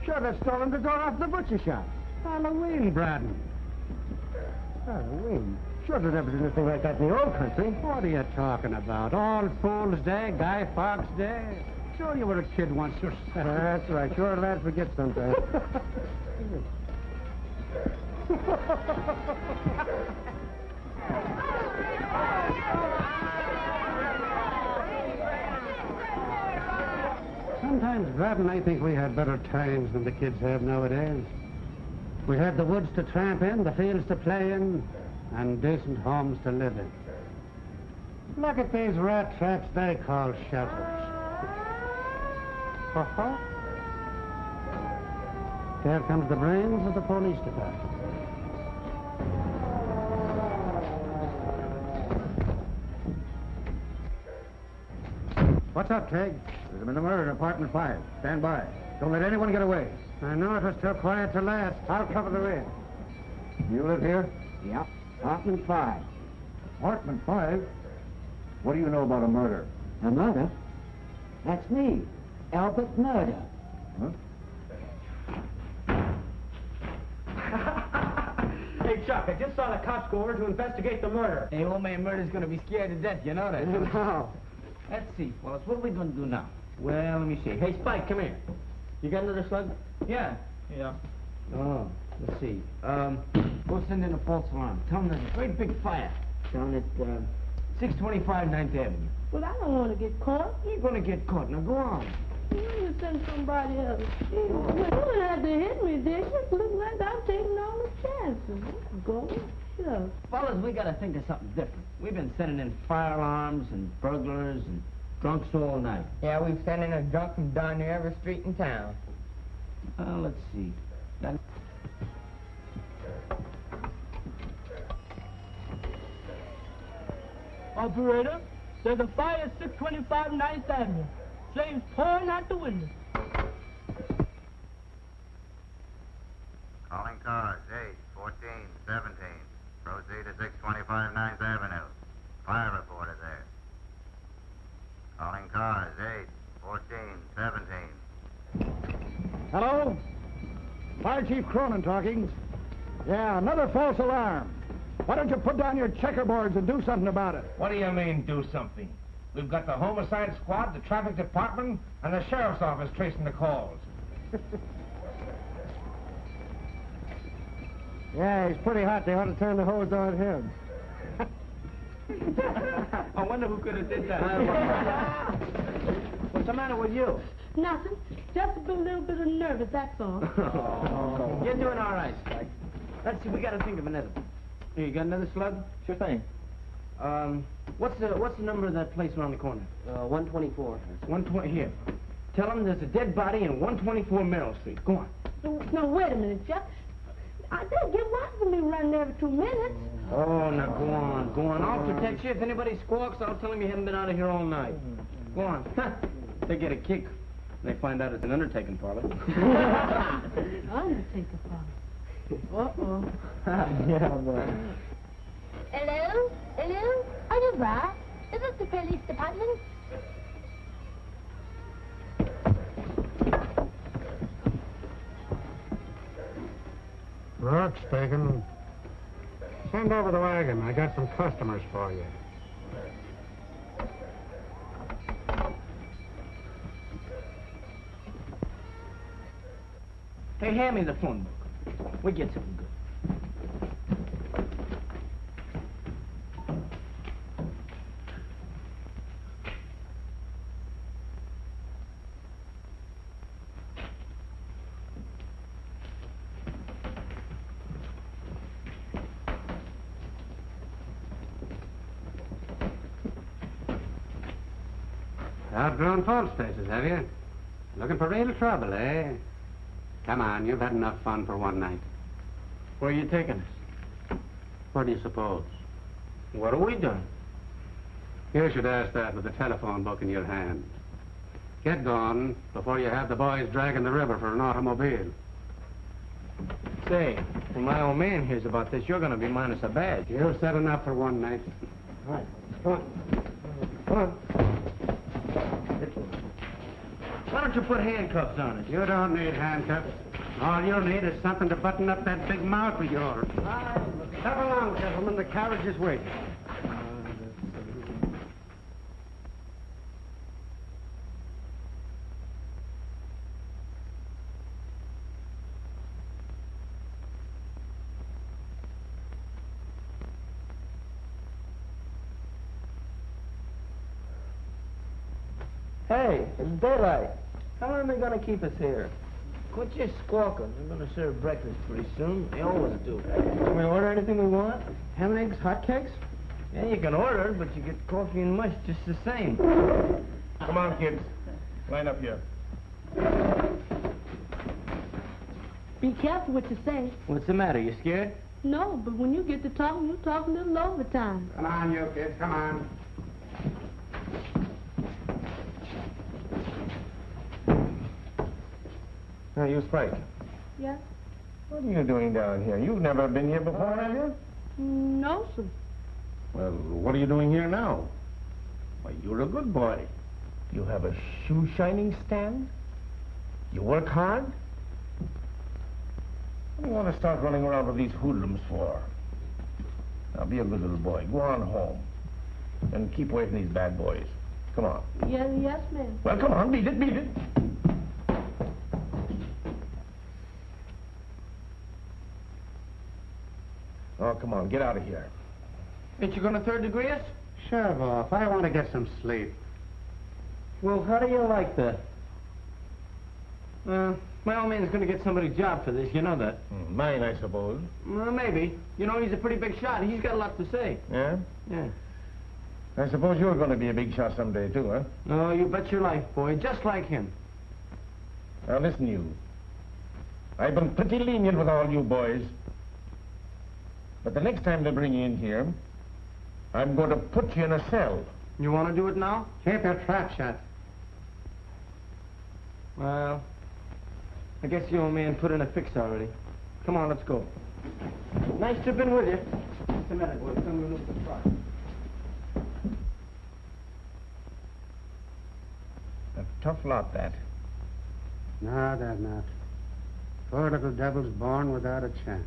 Sure, they stolen the door off the butcher shop. Halloween, Braden. Halloween? Sure, there's never been anything like that in the old country. What are you talking about? All Fool's Day, Guy Fawkes Day? Sure, you were a kid once yourself. That's right. Sure, a lad forgets sometimes. Sometimes, Braden, I think we had better times than the kids have nowadays. We had the woods to tramp in, the fields to play in, and decent homes to live in. Look at these rat traps they call shelters. There comes the brains of the police department. What's up, Craig? There's been a murder in apartment 5. Stand by. Don't let anyone get away. I know it was too quiet to last. I'll cover the rear. You live here? Yeah, apartment 5. Apartment 5? What do you know about a murder? A murder? That's me, Albert Murder. Huh? Hey, Chuck, I just saw the cops go over to investigate the murder. Hey, old man Murder's gonna be scared to death, you know that? No. Let's see, Wallace, what are we gonna do now? Well, let me see. Hey, Spike, come here. You got another slug? Yeah. Oh, let's see. Go send in a false alarm. Tell them there's a great big fire down at 625 9th Avenue. Well, I don't want to get caught. You're gonna get caught. Now go on. You send somebody else. You wouldn't have to hit me, did you? Look like I'm taking all the chances. Go. Sure. Fellas, we gotta think of something different. We've been sending in fire alarms and burglars and drunks all night. Yeah, we've sent in a drunk from darn near every street in town. Let's see. Operator, there's a fire at 625 9th Avenue. Flames pouring out the window. Calling cars 8, 14, 17. Proceed to 625 9th Avenue. Fire reporter there. Calling cars 8, 14, 17. Hello? Fire Chief Cronin talking. Yeah, another false alarm. Why don't you put down your checkerboards and do something about it? What do you mean, do something? We've got the homicide squad, the traffic department, and the sheriff's office tracing the calls. Yeah, he's pretty hot. They ought to turn the hose on him. I wonder who could have did that. What's the matter with you? Nothing. Just a little bit of nervous, that's all. You're doing all right, Spike. Let's see, we got to think of another. Here, you got another slug? Sure thing. What's the number of that place around the corner? 124. 120. Here. Tell them there's a dead body in 124 Merrill Street. Go on. No, wait a minute, Chuck. They'll get watching me running every 2 minutes. Oh, now go on, go on. I'll protect you. If anybody squawks, I'll tell them you haven't been out of here all night. Go on. They get a kick. They find out it's an undertaking parlor. Undertaker parlor. Uh-oh. Yeah, boy. Hello? Hello? Are you right? Is this the police department? Rourke speaking. Send over the wagon. I got some customers for you. Hey, hand me the phone book. We get something good. Outgrown false faces, have you? Looking for real trouble, eh? Come on, you've had enough fun for one night. Where are you taking us? What do you suppose? What have we done? You should ask that with the telephone book in your hand. Get gone before you have the boys dragging the river for an automobile. Say, when my old man hears about this, you're going to be minus a badge. You've said enough for one night. All right, come on. Come on. Why don't you put handcuffs on us? You don't need handcuffs. All you'll need is something to button up that big mouth of yours. Come along, gentlemen. The carriage is waiting. Hey, it's daylight. How long are they going to keep us here? Quit your squawking. They're going to serve breakfast pretty soon. They always do. Can we order anything we want? Ham and eggs, hot cakes? Yeah, you can order, but you get coffee and mush just the same. Come on, kids. Line up here. Be careful what you say. What's the matter? You scared? No, but when you get to talking, you talk a little overtime. Come on, you kids. Come on. Hey, you Spike. Yeah? What are you doing down here? You've never been here before, have you? No, sir. Well, what are you doing here now? Why, you're a good boy. You have a shoe shining stand. You work hard. What do you want to start running around with these hoodlums for? Now, be a good little boy. Go on home. And keep away from these bad boys. Come on. Yes, ma'am. Well, come on. Beat it, beat it. Oh, come on. Get out of here. Ain't you going to third degree us? Shove off. I want to get some sleep. Well, how do you like that? My old man's going to get somebody's job for this. You know that. Mine, I suppose. Well, maybe. You know, he's a pretty big shot. He's got a lot to say. Yeah? Yeah. I suppose you're going to be a big shot someday, too, huh? No, you bet your life, boy. Just like him. Now, listen, you. I've been pretty lenient with all you boys. But the next time they bring you in here, I'm going to put you in a cell. You want to do it now? Keep your trap shut. Well, I guess the old man put in a fix already. Come on, let's go. Nice to have been with you. Just a minute, boy. Come with the truck. A tough lot, that. No, they're not. Poor little devils born without a chance.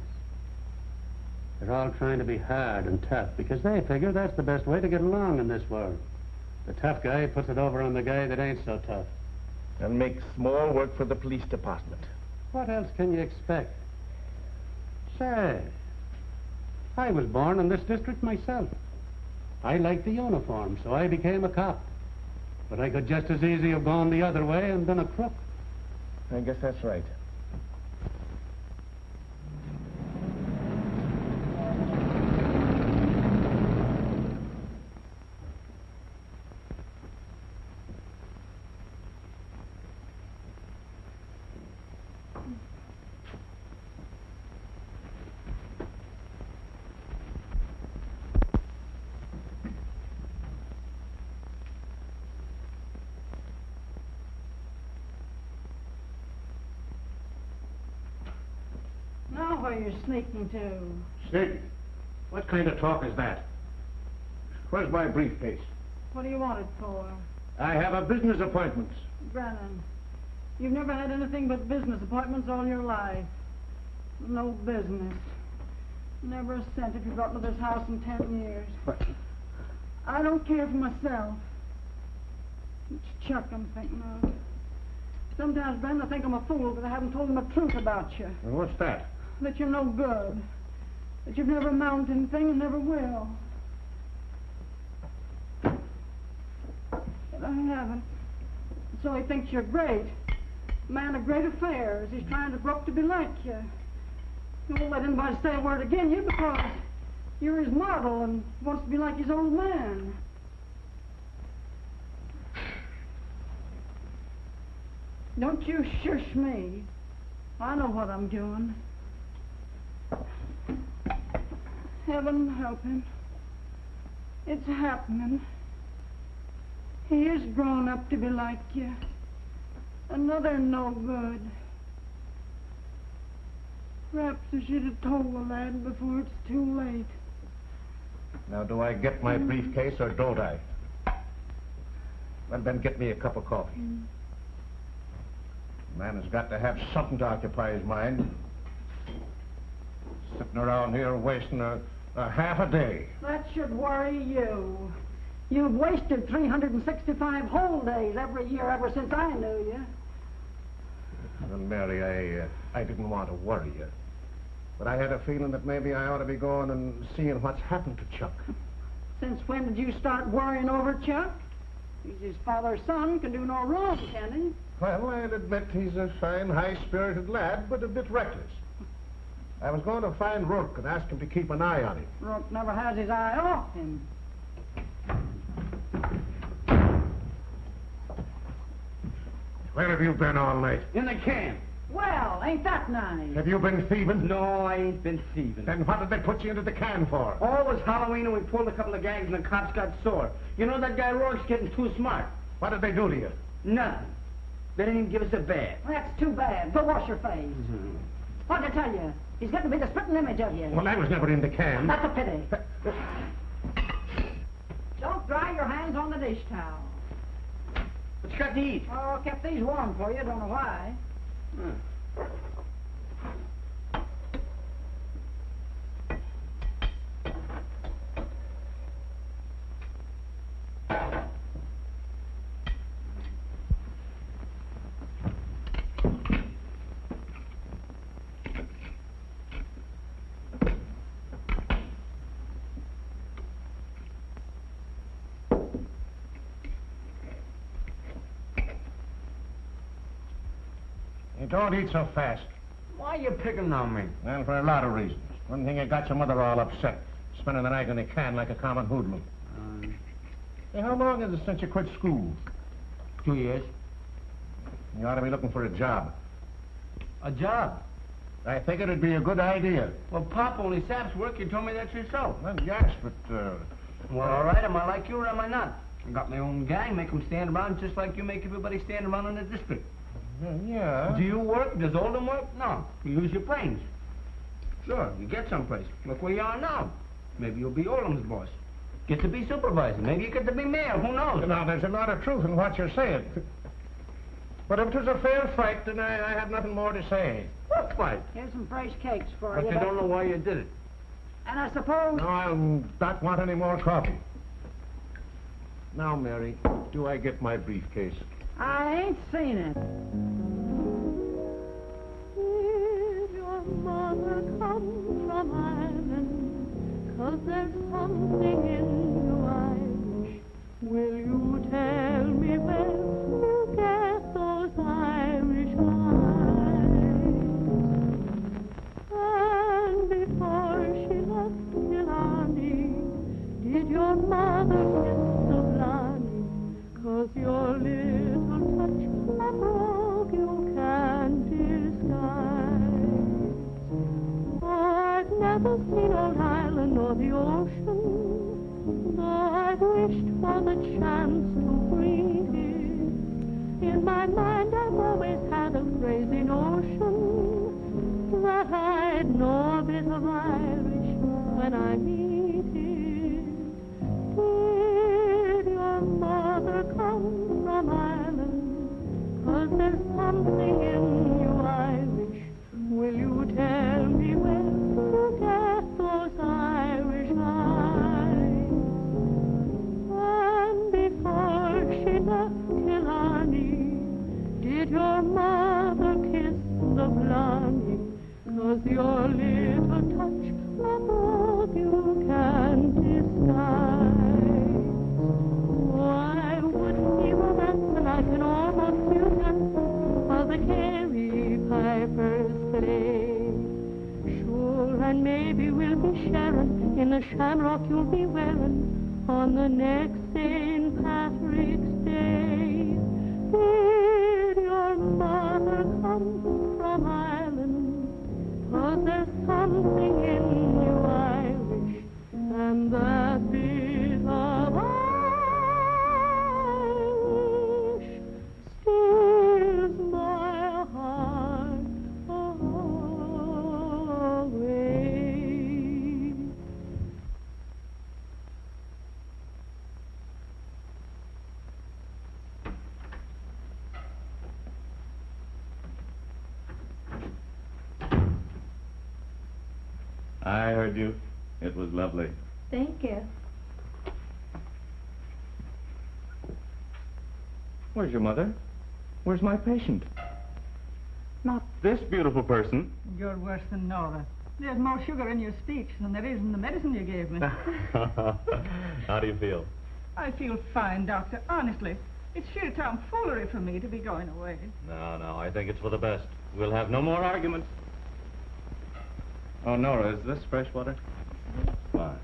They're all trying to be hard and tough because they figure that's the best way to get along in this world. The tough guy puts it over on the guy that ain't so tough. And make small work for the police department. What else can you expect? Say, I was born in this district myself. I liked the uniform, so I became a cop. But I could just as easy have gone the other way and been a crook. I guess that's right. Now where you're sneaking to? Sneak? What kind of talk is that? Where's my briefcase? What do you want it for? I have a business appointment. Brennan, you've never had anything but business appointments all your life. No business. Never a cent if you brought into this house in 10 years. What? I don't care for myself. It's Chuck I'm thinking of. Sometimes, Brennan, I think I'm a fool because I haven't told him the truth about you. And what's that? That you're no good. That you've never amounted to anything and never will. But I haven't. So he thinks you're great. A man of great affairs. He's trying to grow up to be like you. He won't let anybody say a word against you because you're his model and wants to be like his old man. Don't you shush me. I know what I'm doing. Heaven help him. It's happening. He is grown up to be like you. Another no good. Perhaps I should have told the lad before it's too late. Now, do I get my briefcase or don't I? Well, then get me a cup of coffee. Man has got to have something to occupy his mind. Sitting around here wasting a half a day. That should worry you. You've wasted 365 whole days every year ever since I knew you. Well, Mary, I didn't want to worry you. But I had a feeling that maybe I ought to be going and seeing what's happened to Chuck. Since when did you start worrying over Chuck? He's his father's son, can do no wrong, can he? Well, I'll admit he's a fine, high-spirited lad, but a bit reckless. I was going to find Rourke and ask him to keep an eye on him. Rourke never has his eye off him. Where have you been all night? In the camp. Well, ain't that nice? Have you been thieving? No, I ain't been thieving. Then what did they put you into the can for? All was Halloween and we pulled a couple of gags and the cops got sore. You know that guy Rourke's getting too smart. What did they do to you? Nothing. They didn't even give us a bath. That's too bad. Go wash your face. What'd I tell you? He's going to be the spitting image of you. Well, I was never in the can. That's a pity. Don't dry your hands on the dish towel. What you got to eat? Oh, kept these warm for you. Don't know why. You don't eat so fast. Why are you picking on me? Well, for a lot of reasons. One thing, you got your mother all upset, spending the night in a can like a common hoodlum. Hey, how long is it since you quit school? 2 years. You ought to be looking for a job. A job? I think it'd be a good idea. Well, Pop only saps work. You told me that yourself. Well, yes, but, Well, all right. Am I like you or am I not? I got my own gang. Make them stand around just like you make everybody stand around in the district. Yeah. Do you work? Does Oldham work? No. You use your brains. Sure, you get someplace. Look where you are now. Maybe you'll be Oldham's boss. Get to be supervisor. Maybe you get to be mayor. Who knows? Now, there's a lot of truth in what you're saying. But if it was a fair fight, then I have nothing more to say. What fight? Here's some fresh cakes for But you. they don't know why you did it. And I suppose... No, I'll not want any more coffee. Now, Mary, do I get my briefcase? I ain't seen it. Did your mother come from Ireland? 'Cause there's something in you I wish. Will you tell me where you get those Irish eyes? And before she left Killarney, did your mother kiss the Blarney? 'Cause your little touch of rogue you can't disguise. Oh, I've never seen old Ireland or the ocean, though I've wished for the chance to breathe it. In my mind I've always had a crazy notion that I'd know a bit of Irish when I meet it. Did your mother come from Ireland? 'Cause there's something in you Irish. Will you tell me where you get those Irish eyes? And before she left Killarney, did your mother kiss the Blarney? 'Cause your little touch of rogue you can't disguise. Oh, I wouldn't be romance, and I can almost feel dance while the Kerry pipers play. Sure, and maybe we'll be sharing in the shamrock you'll be wearing on the next St. Patrick's Day. Did your mother come from Ireland? 'Cause there's something in you Irish, and that bit of Irish steals my heart away. I heard you. It was lovely. Thank you. Where's your mother? Where's my patient? Not this beautiful person. You're worse than Nora. There's more sugar in your speech than there is in the medicine you gave me. How do you feel? I feel fine, Doctor. Honestly, it's sheer tomfoolery for me to be going away. No, I think it's for the best. We'll have no more arguments. Oh, Nora, is this fresh water? Fine.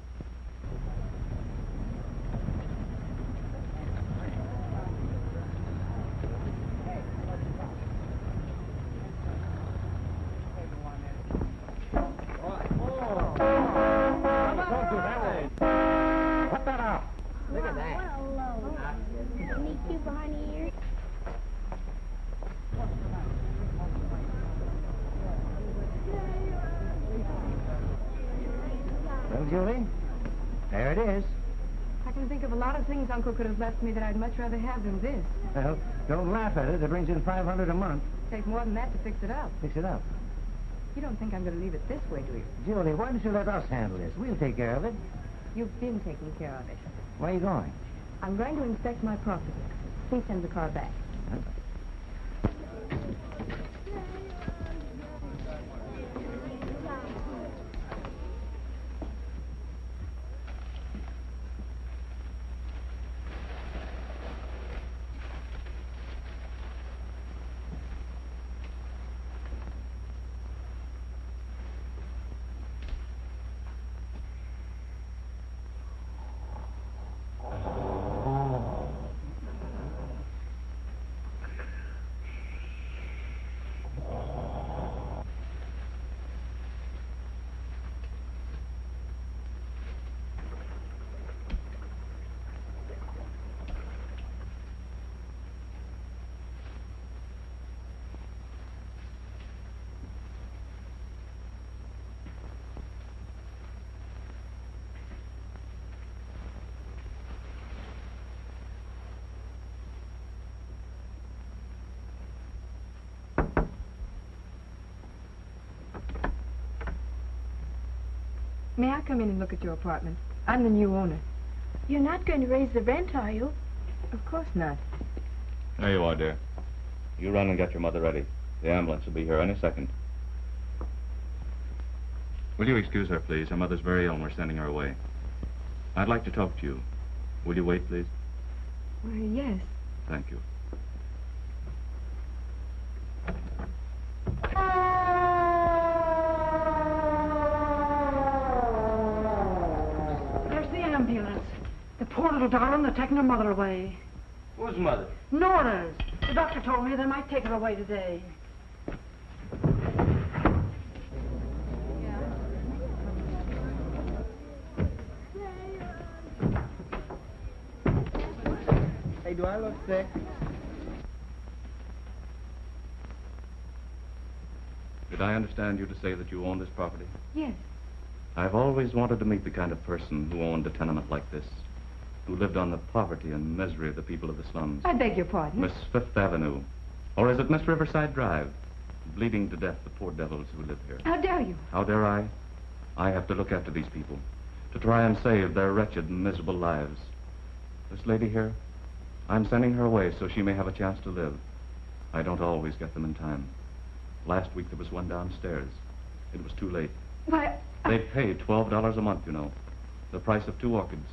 Cut that out. Look at that. Sneak you behind the ears. Well, Julie, there it is. I can think of a lot of things Uncle could have left me that I'd much rather have than this. Well, don't laugh at it. It brings in $500 a month. Takes more than that to fix it up. Fix it up. You don't think I'm going to leave it this way, do you? Julie, why don't you let us handle this? We'll take care of it. You've been taking care of it. Where are you going? I'm going to inspect my property. Please send the car back. May I come in and look at your apartment? I'm the new owner. You're not going to raise the rent, are you? Of course not. There you are, dear. You run and get your mother ready. The ambulance will be here any second. Will you excuse her, please? Her mother's very ill and we're sending her away. I'd like to talk to you. Will you wait, please? Why, yes. Thank you. There's the ambulance. The poor little darling, they're taking her mother away. Whose mother? Nora's. The doctor told me they might take her away today. Hey, do I look sick? Did I understand you to say that you own this property? Yes. I've always wanted to meet the kind of person who owned a tenement like this, who lived on the poverty and misery of the people of the slums. I beg your pardon. Miss Fifth Avenue. Or is it Miss Riverside Drive? Bleeding to death the poor devils who live here. How dare you? How dare I? I have to look after these people, to try and save their wretched and miserable lives. This lady here, I'm sending her away so she may have a chance to live. I don't always get them in time. Last week there was one downstairs. It was too late. Why... They paid $12 a month, you know. The price of 2 orchids.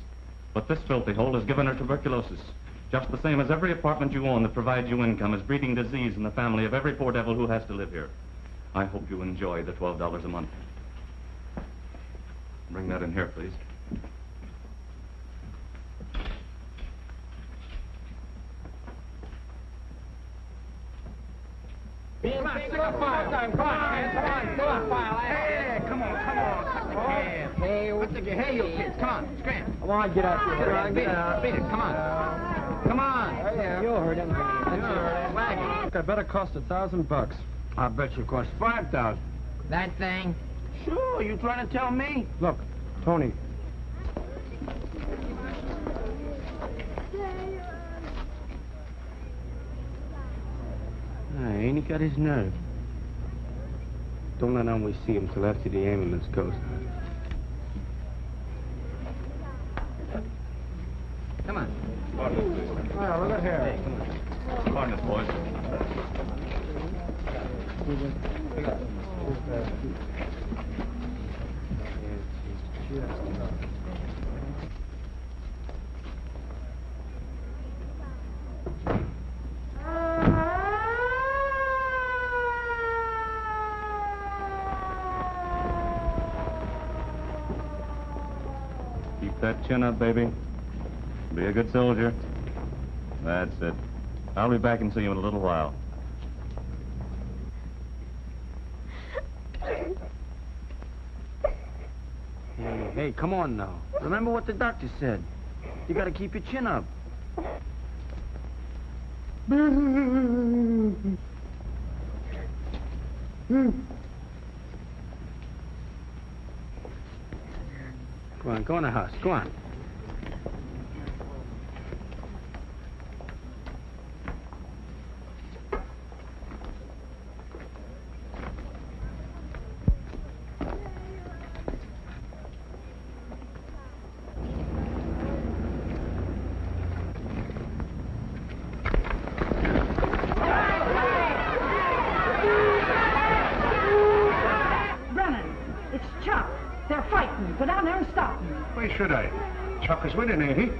But this filthy hole has given her tuberculosis. Just the same as every apartment you own that provides you income is breeding disease in the family of every poor devil who has to live here. I hope you enjoy the $12 a month. Bring that in here, please. Come on, stick a file. Come on, go on, file. Hey, come on. Cut the cab. Hey, what's the... Hey, you kids, come on, scram. Come on, get out here. Beat it, come on. Come on. You'll hurt him. Wagon. I bet it cost $1,000. I bet you it cost 5,000. That thing? Sure, you trying to tell me? Look, Tony. Ain't he got his nerve? Don't let on we see him till after the ambulance goes. Well, look at here. Harness, boys. Keep that chin up, baby. Be a good soldier. That's it. I'll be back and see you in a little while. Hey, come on now. Remember what the doctor said. You gotta keep your chin up. Go in the house. Go on. Brennan, it's Chuck. They're fighting. Go down there and stop them. Why should I? Chuck is winning, ain't he?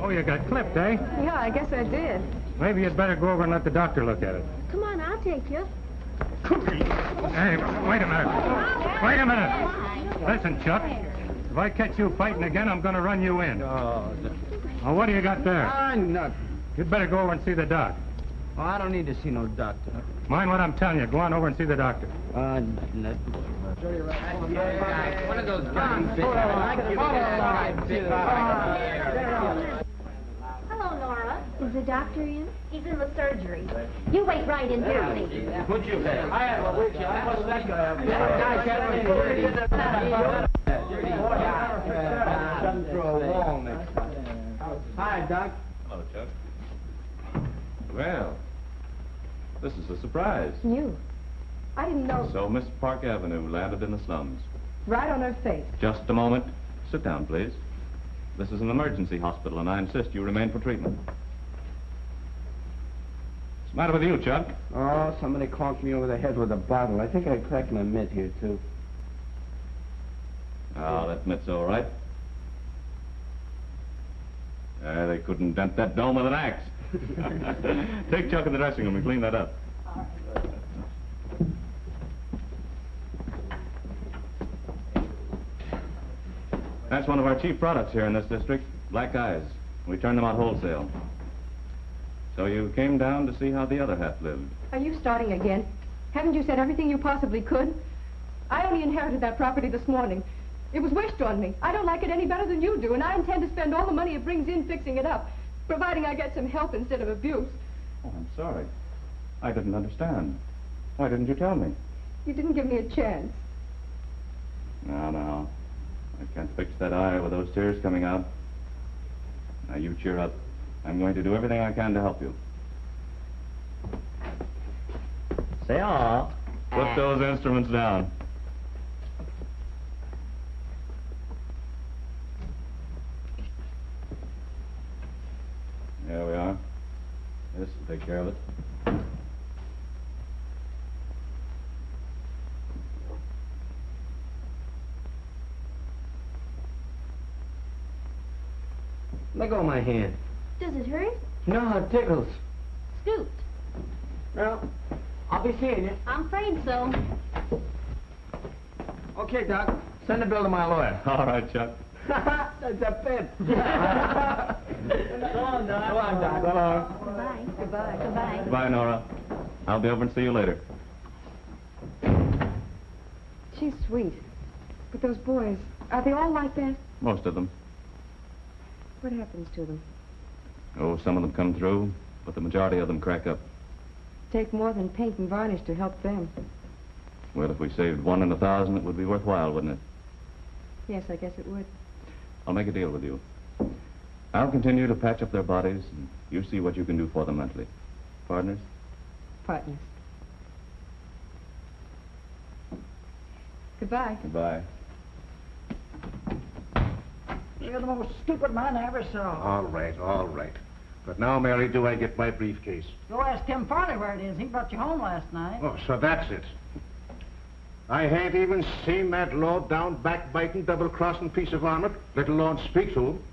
You got clipped, eh? Yeah, I guess I did. Maybe you'd better go over and let the doctor look at it. Come on, I'll take you. Hey, wait a minute. Wait a minute. Listen, Chuck. If I catch you fighting again, I'm going to run you in. Oh, Well, what do you got there? nothing. You'd better go over and see the doc. Oh, I don't need to see no doctor. Mind what I'm telling you. Go on over and see the doctor. Nothing. One of those Hello, Laura. Is the doctor in? He's in the surgery. You wait right in here, please. Put your bed. I have a witch. What's that guy? Hi, Doc. Hello, Chuck. Well, this is a surprise. You? I didn't know. So Miss Park Avenue landed in the slums. Right on her face. Just a moment. Sit down, please. This is an emergency hospital, and I insist you remain for treatment. What's the matter with you, Chuck? Oh, somebody conked me over the head with a bottle. I think I cracked my mitt here, too. Oh, that mitt's all right. They couldn't dent that dome with an axe. Take Chuck in the dressing room and clean that up. That's one of our chief products here in this district, black eyes. We turn them out wholesale. So you came down to see how the other half lived. Are you starting again? Haven't you said everything you possibly could? I only inherited that property this morning. It was wished on me. I don't like it any better than you do, and I intend to spend all the money it brings in fixing it up, providing I get some help instead of abuse. Oh, I'm sorry. I didn't understand. Why didn't you tell me? You didn't give me a chance. No. I can't fix that eye with those tears coming out. Now, you cheer up. I'm going to do everything I can to help you. Say all. Put those instruments down. There we are. This will take care of it. Let go of my hand. Does it hurt? No, it tickles. Scoot. Well, I'll be seeing you. I'm afraid so. Okay, Doc. Send the bill to my lawyer. All right, Chuck. That's a fit. So long, Doc. So long, Doc. So long. Goodbye. Goodbye. Goodbye. Goodbye, Nora. I'll be over and see you later. She's sweet. But those boys, are they all like that? Most of them. What happens to them? Oh, some of them come through, but the majority of them crack up. Take more than paint and varnish to help them. Well, if we saved 1 in 1,000, it would be worthwhile, wouldn't it? Yes, I guess it would. I'll make a deal with you. I'll continue to patch up their bodies, and you see what you can do for them mentally. Partners? Partners. Goodbye. Goodbye. You're the most stupid man I ever saw. All right, all right. But now, Mary, do I get my briefcase? Go ask Tim Farley where it is. He brought you home last night. Oh, so that's it. I ain't even seen that low-down, backbiting, double-crossing piece of armor, let alone speak to him.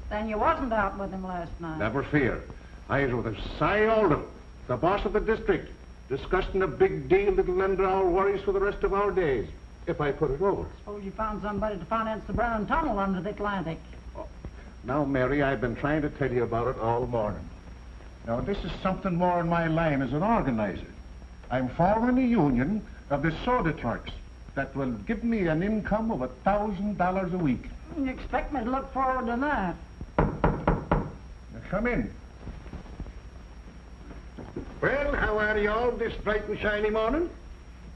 Then you wasn't out with him last night. Never fear. I was with Cy Oldham, the boss of the district, discussing a big deal that'll end our worries for the rest of our days, if I put it over. Suppose you found somebody to finance the Brown Tunnel under the Atlantic. Now, Mary, I've been trying to tell you about it all morning. Now, this is something more in my line as an organizer. I'm forming a union of the soda clerks that will give me an income of $1,000 a week. You expect me to look forward to that? Now, come in. Well, how are you all this bright and shiny morning?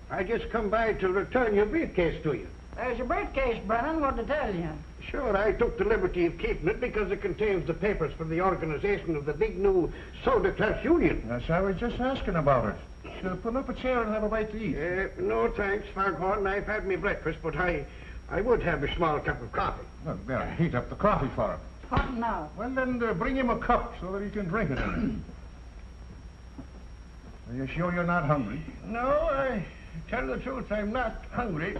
I just come by to return your briefcase to you. There's your briefcase, Brennan. What'd I tell you? Sure, I took the liberty of keeping it because it contains the papers for the organization of the big new Soda Clerks Union. Yes, I was just asking about it. Should I pull up a chair and have a bite to eat? No, thanks, Foghorn. I've had my breakfast, but I would have a small cup of coffee. Well, there, heat up the coffee for him. Hot now. Well, then bring him a cup so that he can drink it. Are you sure you're not hungry? No, I tell the truth, I'm not hungry.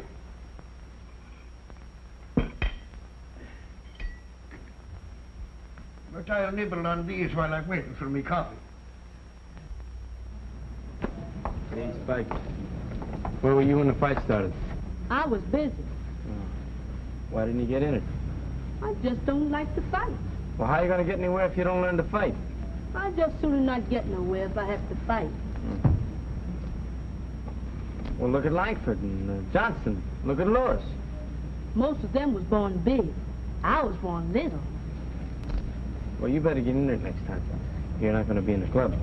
But I'll nibble on these while I'm waiting for me coffee. Hey, Spike. Where were you when the fight started? I was busy. Why didn't you get in it? I just don't like to fight. Well, how are you going to get anywhere if you don't learn to fight? I just sooner not get nowhere if I have to fight. Well, look at Langford and Johnson. Look at Lewis. Most of them was born big. I was born little. Well, you better get in there next time. You're not going to be in the club.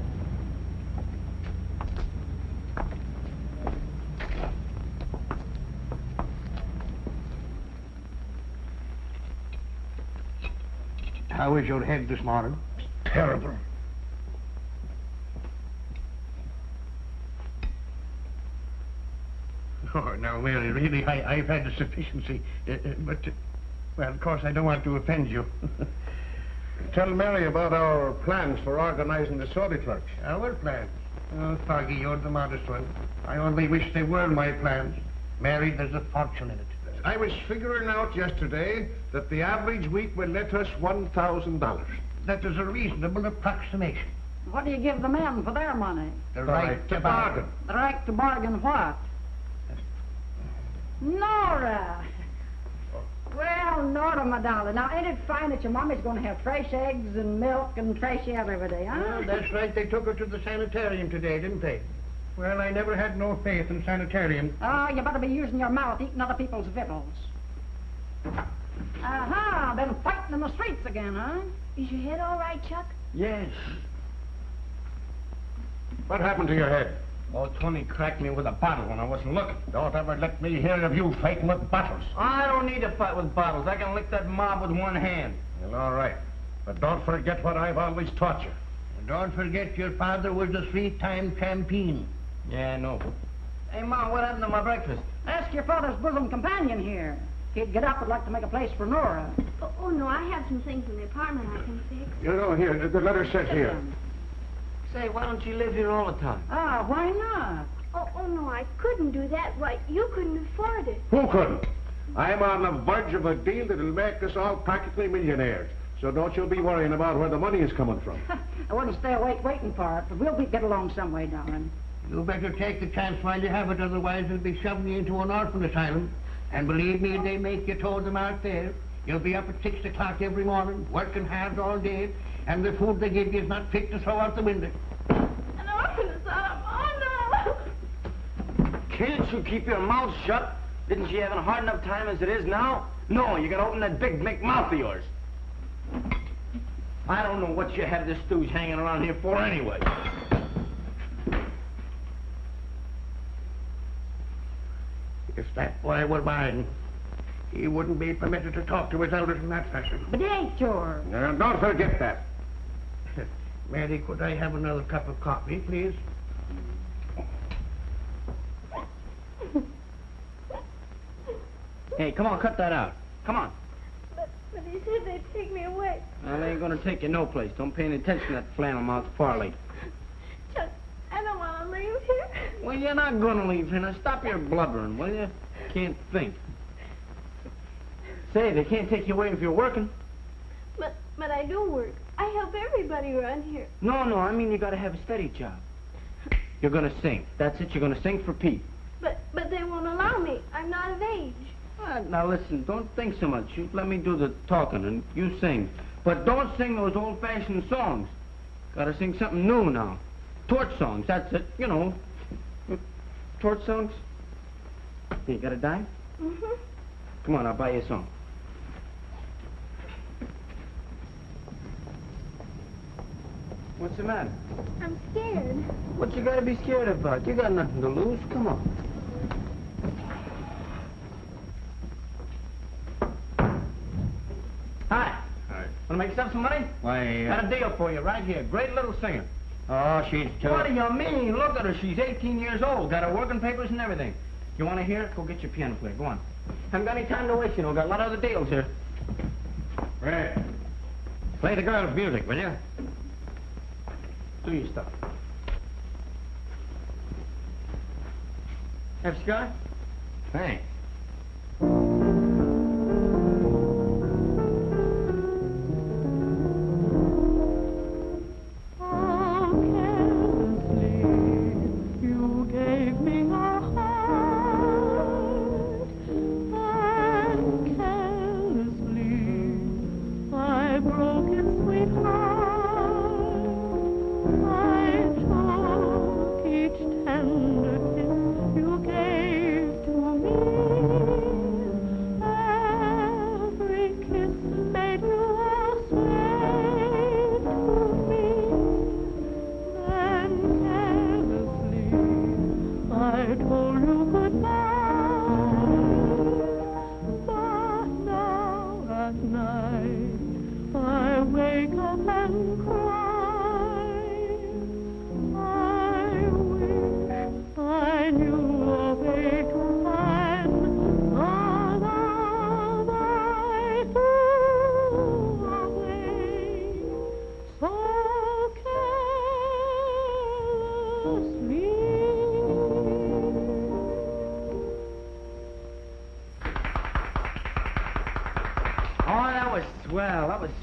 How is your head this morning? Terrible. Oh, now, Mary, really, I've had a sufficiency. But, well, of course, I don't want to offend you. Tell Mary about our plans for organizing the soda clerks. Our plans? Oh, Foggy, you're the modest one. I only wish they were my plans. Mary, there's a fortune in it. I was figuring out yesterday that the average week will net us $1,000. That is a reasonable approximation. What do you give the men for their money? The right to bargain. The right to bargain what? Nora! Well, Nora, my darling, now ain't it fine that your mommy's going to have fresh eggs and milk and fresh air every day, huh? Well, that's right. They took her to the sanitarium today, didn't they? Well, I never had no faith in sanitarium. Oh, you better be using your mouth eating other people's victuals. Aha, been fighting in the streets again, huh? Is your head all right, Chuck? Yes. What happened to your head? Oh, Tony cracked me with a bottle when I wasn't looking. Don't ever let me hear of you fighting with bottles. I don't need to fight with bottles. I can lick that mob with one hand. Well, all right. But don't forget what I've always taught you. And don't forget your father was a 3-time champion. Yeah, I know. Hey, Mom, what happened to my breakfast? Ask your father's bosom companion here. He'd get up and like to make a place for Nora. Oh, no, I have some things in the apartment I can fix. You know, here, the letter's set here. Say, why don't you live here all the time? Ah, why not? Oh, no, I couldn't do that. Why, you couldn't afford it. Who couldn't? I'm on the verge of a deal that'll make us all practically millionaires. So don't you be worrying about where the money is coming from. I wouldn't stay awake waiting for it, but we'll get along some way, darling. You better take the chance while you have it, otherwise they'll be shoving you into an orphan asylum. And believe me, they make you toe them out there. You'll be up at 6 o'clock every morning, working hard all day, And the food they give you is not fit to throw out the window. An orphan asylum. Oh, no. Can't you keep your mouth shut? Didn't she have a hard enough time as it is now? No, you gotta open that big mouth of yours. I don't know what you have this stooge hanging around here for anyway. If that boy were mine, he wouldn't be permitted to talk to his elders in that fashion. But it ain't yours. Now, don't forget that. Mary, could I have another cup of coffee, please? Hey, come on, cut that out. Come on. But he said they'd take me away. Well, they ain't gonna take you no place. Don't pay any attention to that flannel-mouthed Farley. Chuck, I don't want to leave here. Well, you're not gonna leave here. Now, stop your blubbering, will you? Can't think. Say, they can't take you away if you're working. But I do work. I help everybody around here. No, I mean you gotta have a steady job. You're gonna sing. That's it, you're gonna sing for Pete. But they won't allow me. I'm not of age. Now listen, don't think so much. You let me do the talking and you sing. But don't sing those old-fashioned songs. Gotta sing something new now. Torch songs, that's it, you know. Torch songs? Hey, you got a dime? Mm-hmm. Come on, I'll buy you a song. What's the matter? I'm scared. What you gotta be scared about? You got nothing to lose. Come on. Hi. Hi. Wanna make yourself some money? Why, Got a deal for you right here. Great little singer. Oh, she's too... What do you mean? Look at her. She's 18 years old. Got her working papers and everything. You want to hear it? Go get your piano player. Go on. Haven't got any time to waste, you know. Got a lot of other deals here. Right. Play the girl's music, will you? Do your stuff. Have a cigar? Thanks.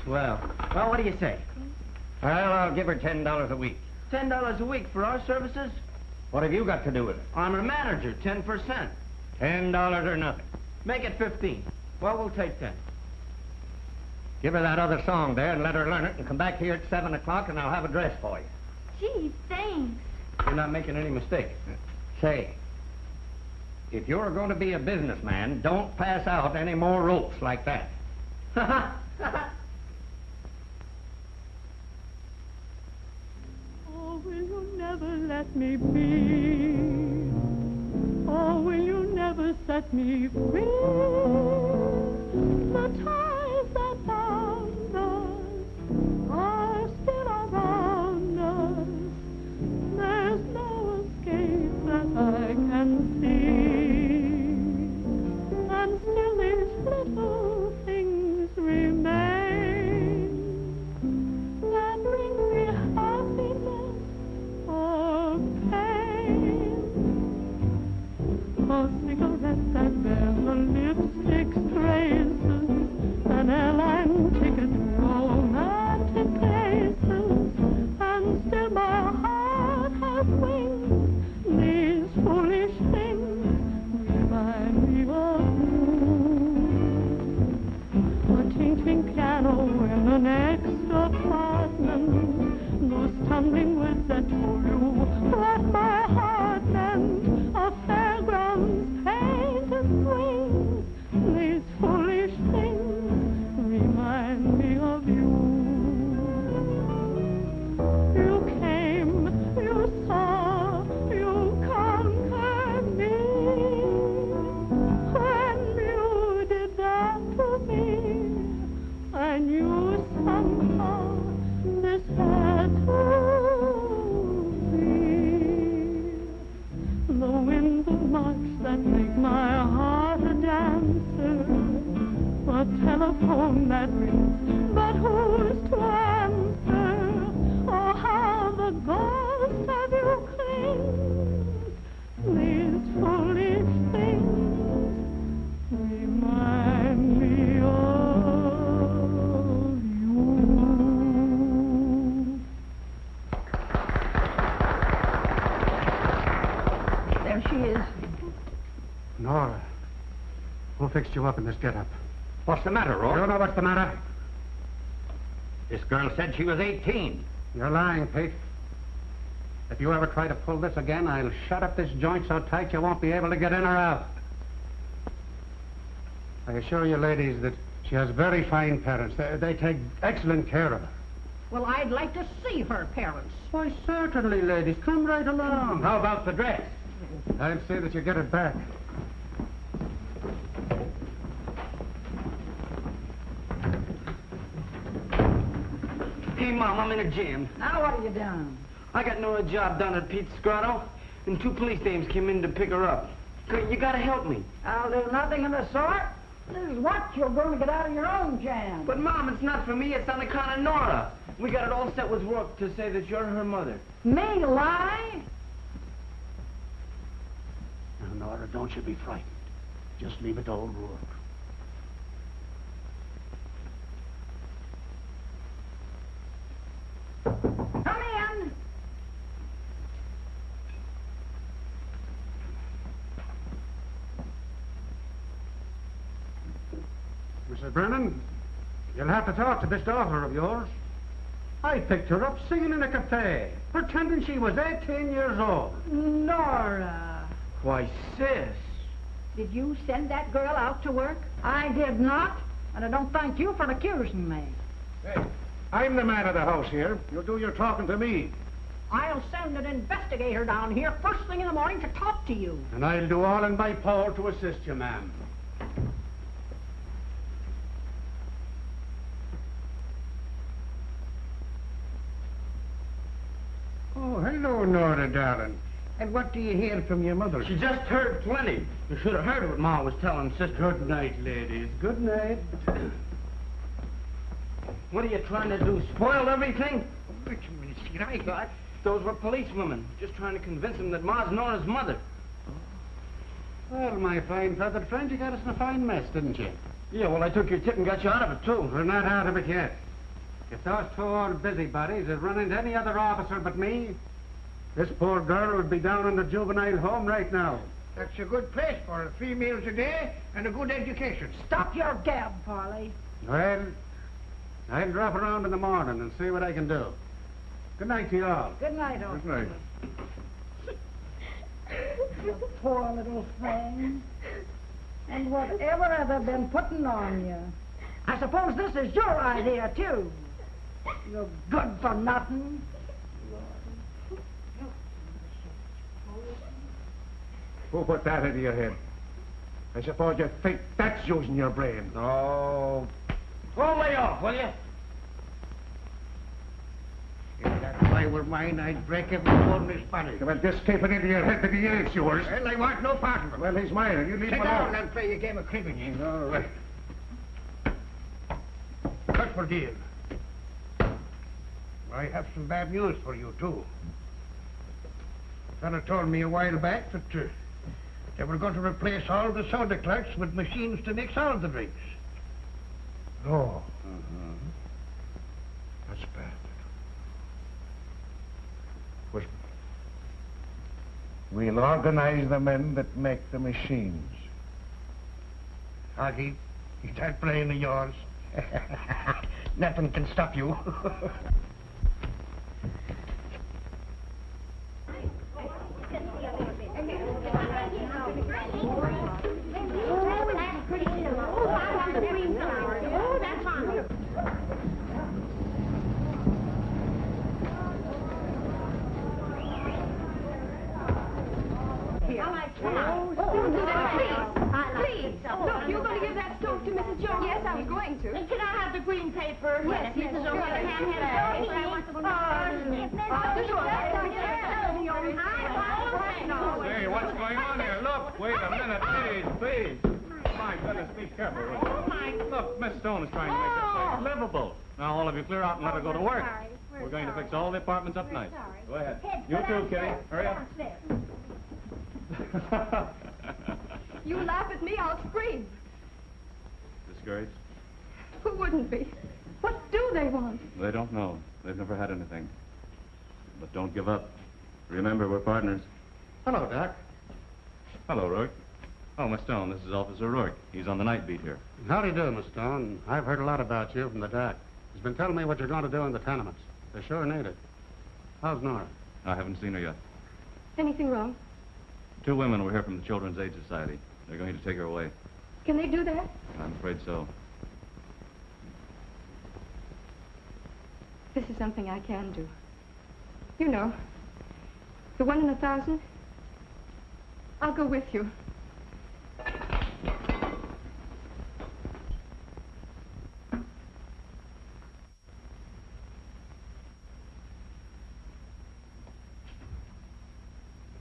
Swell. Well, what do you say? Well, I'll give her $10 a week. $10 a week for our services? What have you got to do with it? I'm her manager, 10%. $10 or nothing. Make it 15. Well, we'll take 10. Give her that other song there and let her learn it and come back here at 7 o'clock and I'll have a dress for you. Gee, thanks. You're not making any mistake. Say, if you're going to be a businessman, don't pass out any more ropes like that. Oh, will you never let me be? Oh, will you never set me free? The ties that bound us are still around us. There's no escape that I can see. And still these little things remain that bring me happiness or pain. A cigarette that bears the lipstick traces, an airline ticket to romantic places, and still my heart has wings. These foolish things remind me of you. A tinkling piano in the next apartment. hearts that make my heart a dancer. A telephone that rings, but who's to answer? Oh, how the ghost of you clings. These foolish things remind me of you. There she is. Nora, who fixed you up in this get-up? What's the matter, Roy? You don't know what's the matter? This girl said she was 18. You're lying, Pete. If you ever try to pull this again, I'll shut up this joint so tight you won't be able to get in or out. I assure you, ladies, that she has very fine parents. They take excellent care of her. Well, I'd like to see her parents. Why, certainly, ladies. Come right along. How about the dress? I'll see that you get it back. Hey, Mom, I'm in a jam. Now what have you done? I got no job done at Pete's Grotto, and 2 police dames came in to pick her up. You gotta help me. I'll do nothing of the sort. This is what you're going to get out of your own jam. But, Mom, it's not for me. It's on account of Nora. We got it all set with Rourke to say that you're her mother. Me lie? Now, Nora, don't you be frightened. Just leave it to old Rourke. Come in. Mrs. Brennan, you'll have to talk to this daughter of yours. I picked her up singing in a cafe, pretending she was 18 years old. Nora. Why, sis. Did you send that girl out to work? I did not, and I don't thank you for accusing me. Hey, I'm the man of the house here. You'll do your talking to me. I'll send an investigator down here first thing in the morning to talk to you. And I'll do all in my power to assist you, ma'am. Oh, hello, Nora, darling. And what do you hear from your mother? She just heard plenty. You should have heard what Ma was telling Sister. Good night, ladies. Good night. What are you trying to do? Spoil everything? Wait a minute, see, I got... Those were policewomen, just trying to convince them that Ma's Nora's mother. Well, my fine feathered friend, you got us in a fine mess, didn't you? Yeah, well, I took your tip and got you out of it, too. We're not out of it yet. If those 2 old busybodies had run into any other officer but me, this poor girl would be down in the juvenile home right now. That's a good place for her. 3 meals a day and a good education. Stop your gab, Farley. Well, I'll drop around in the morning and see what I can do. Good night to you all. Good night, old Good night. You poor little thing. And whatever have I been putting on you? I suppose this is your idea, too. You're good for nothing. Who put that into your head? I suppose you think that's using your brain. Oh. Go lay off, will you? If that pie were mine, I'd break every bone in his body. Well, just keep it into your head that he ain't yours. Well, I want no part of it. Well, he's mine, and you leave him alone. Sit down and play your game of cribbage. All right. Cut for deal. I have some bad news for you, too. A fellow told me a while back that they were going to replace all the soda clerks with machines to mix all the drinks. Oh. That's bad. But we'll organize the men that make the machines. Hoggy, is that brain of yours? Nothing can stop you. Please, look, you're going to give that stove to Mrs. Jones? Yes, I was going to. Can I have the green paper? Yes, Mrs. O'Hara yes. can't have that paper. I want the blue paper. Hey, what's going on here? Look, Wait a minute, please. My goodness, be careful. Oh, my. Look, Miss Stone is trying to make this place livable. Now, all of you clear out and let her go to work. We're going to fix all the apartments up nice. Go ahead. You too, Kitty. Hurry up. You laugh at me, I'll scream. Discouraged? Who wouldn't be? What do they want? They don't know. They've never had anything. But don't give up. Remember, we're partners. Hello, Doc. Hello, Rourke. Oh, Miss Stone, this is Officer Rourke. He's on the night beat here. How do you do, Miss Stone? I've heard a lot about you from the doc. He's been telling me what you're going to do in the tenements. They sure need it. How's Nora? I haven't seen her yet. Anything wrong? 2 women were here from the Children's Aid Society. They're going to take her away. Can they do that? I'm afraid so. This is something I can do. You know, the 1 in 1,000. I'll go with you.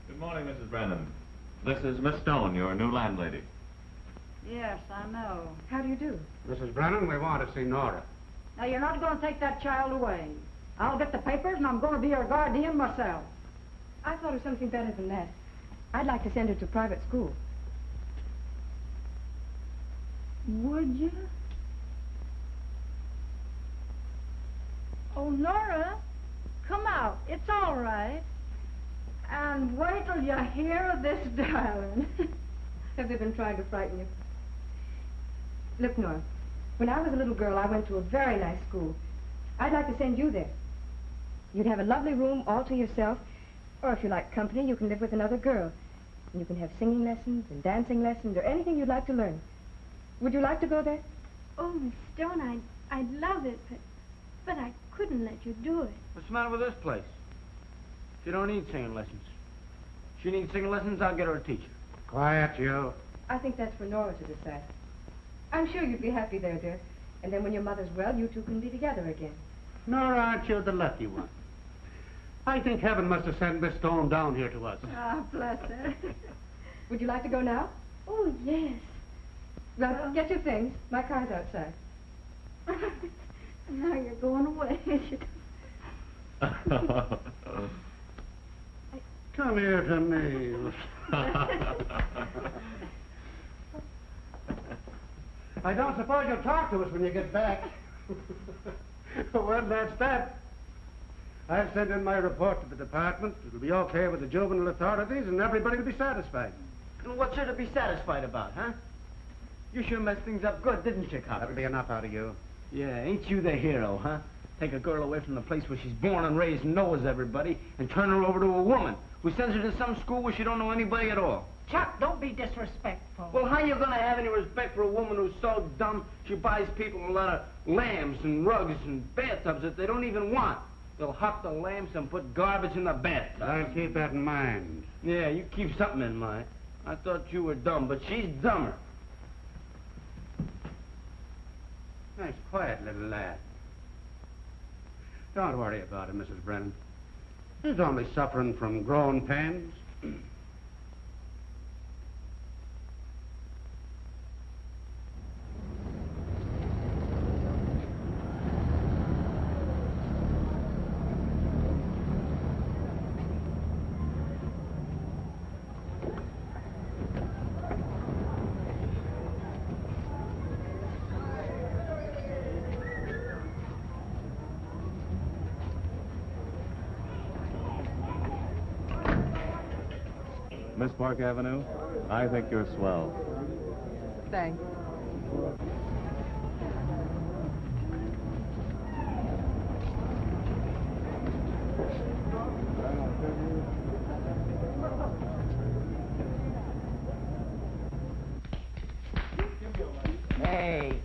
Good morning, Mrs. Brennan. This is Miss Stone, your new landlady. Yes, I know. How do you do? Mrs. Brennan, we want to see Nora. Now, you're not going to take that child away. I'll get the papers, and I'm going to be her guardian myself. I thought of something better than that. I'd like to send her to private school. Would you? Oh, Nora, come out. It's all right. And wait till you hear of this darling. Have they been trying to frighten you? Look, Nora, when I was a little girl, I went to a very nice school. I'd like to send you there. You'd have a lovely room all to yourself, or if you like company, you can live with another girl. And you can have singing lessons and dancing lessons or anything you'd like to learn. Would you like to go there? Oh, Miss Stone, I'd love it, but I couldn't let you do it. What's the matter with this place? She don't need singing lessons. She needs singing lessons, I'll get her a teacher. Quiet, you. I think that's for Nora to decide. I'm sure you'd be happy there, dear. And then when your mother's well, you two can be together again. Nora, aren't you the lucky one? I think heaven must have sent Miss Stone down here to us. Ah, bless her. Would you like to go now? Oh, yes. Well, get your things. My car's outside. Now you're going away. Come here to me. I don't suppose you'll talk to us when you get back. Well, that's that. I've sent in my report to the department. It'll be okay with the juvenile authorities, and everybody will be satisfied. And what's there to be satisfied about, huh? You sure messed things up good, didn't you, Copper? That'll be enough out of you. Yeah, ain't you the hero, huh? Take a girl away from the place where she's born and raised and knows everybody, and turn her over to a woman who sends her to some school where she don't know anybody at all. Chuck, don't be disrespectful. Well, how you gonna have any respect for a woman who's so dumb she buys people a lot of lambs and rugs and bathtubs that they don't even want? They'll hop the lamps and put garbage in the bathtub. I'll keep that in mind. Yeah, you keep something in mind. I thought you were dumb, but she's dumber. Nice, quiet little lad. Don't worry about him, Mrs. Brennan. He's only suffering from growing pains. Miss Park Avenue, I think you're swell. Thanks. Hey,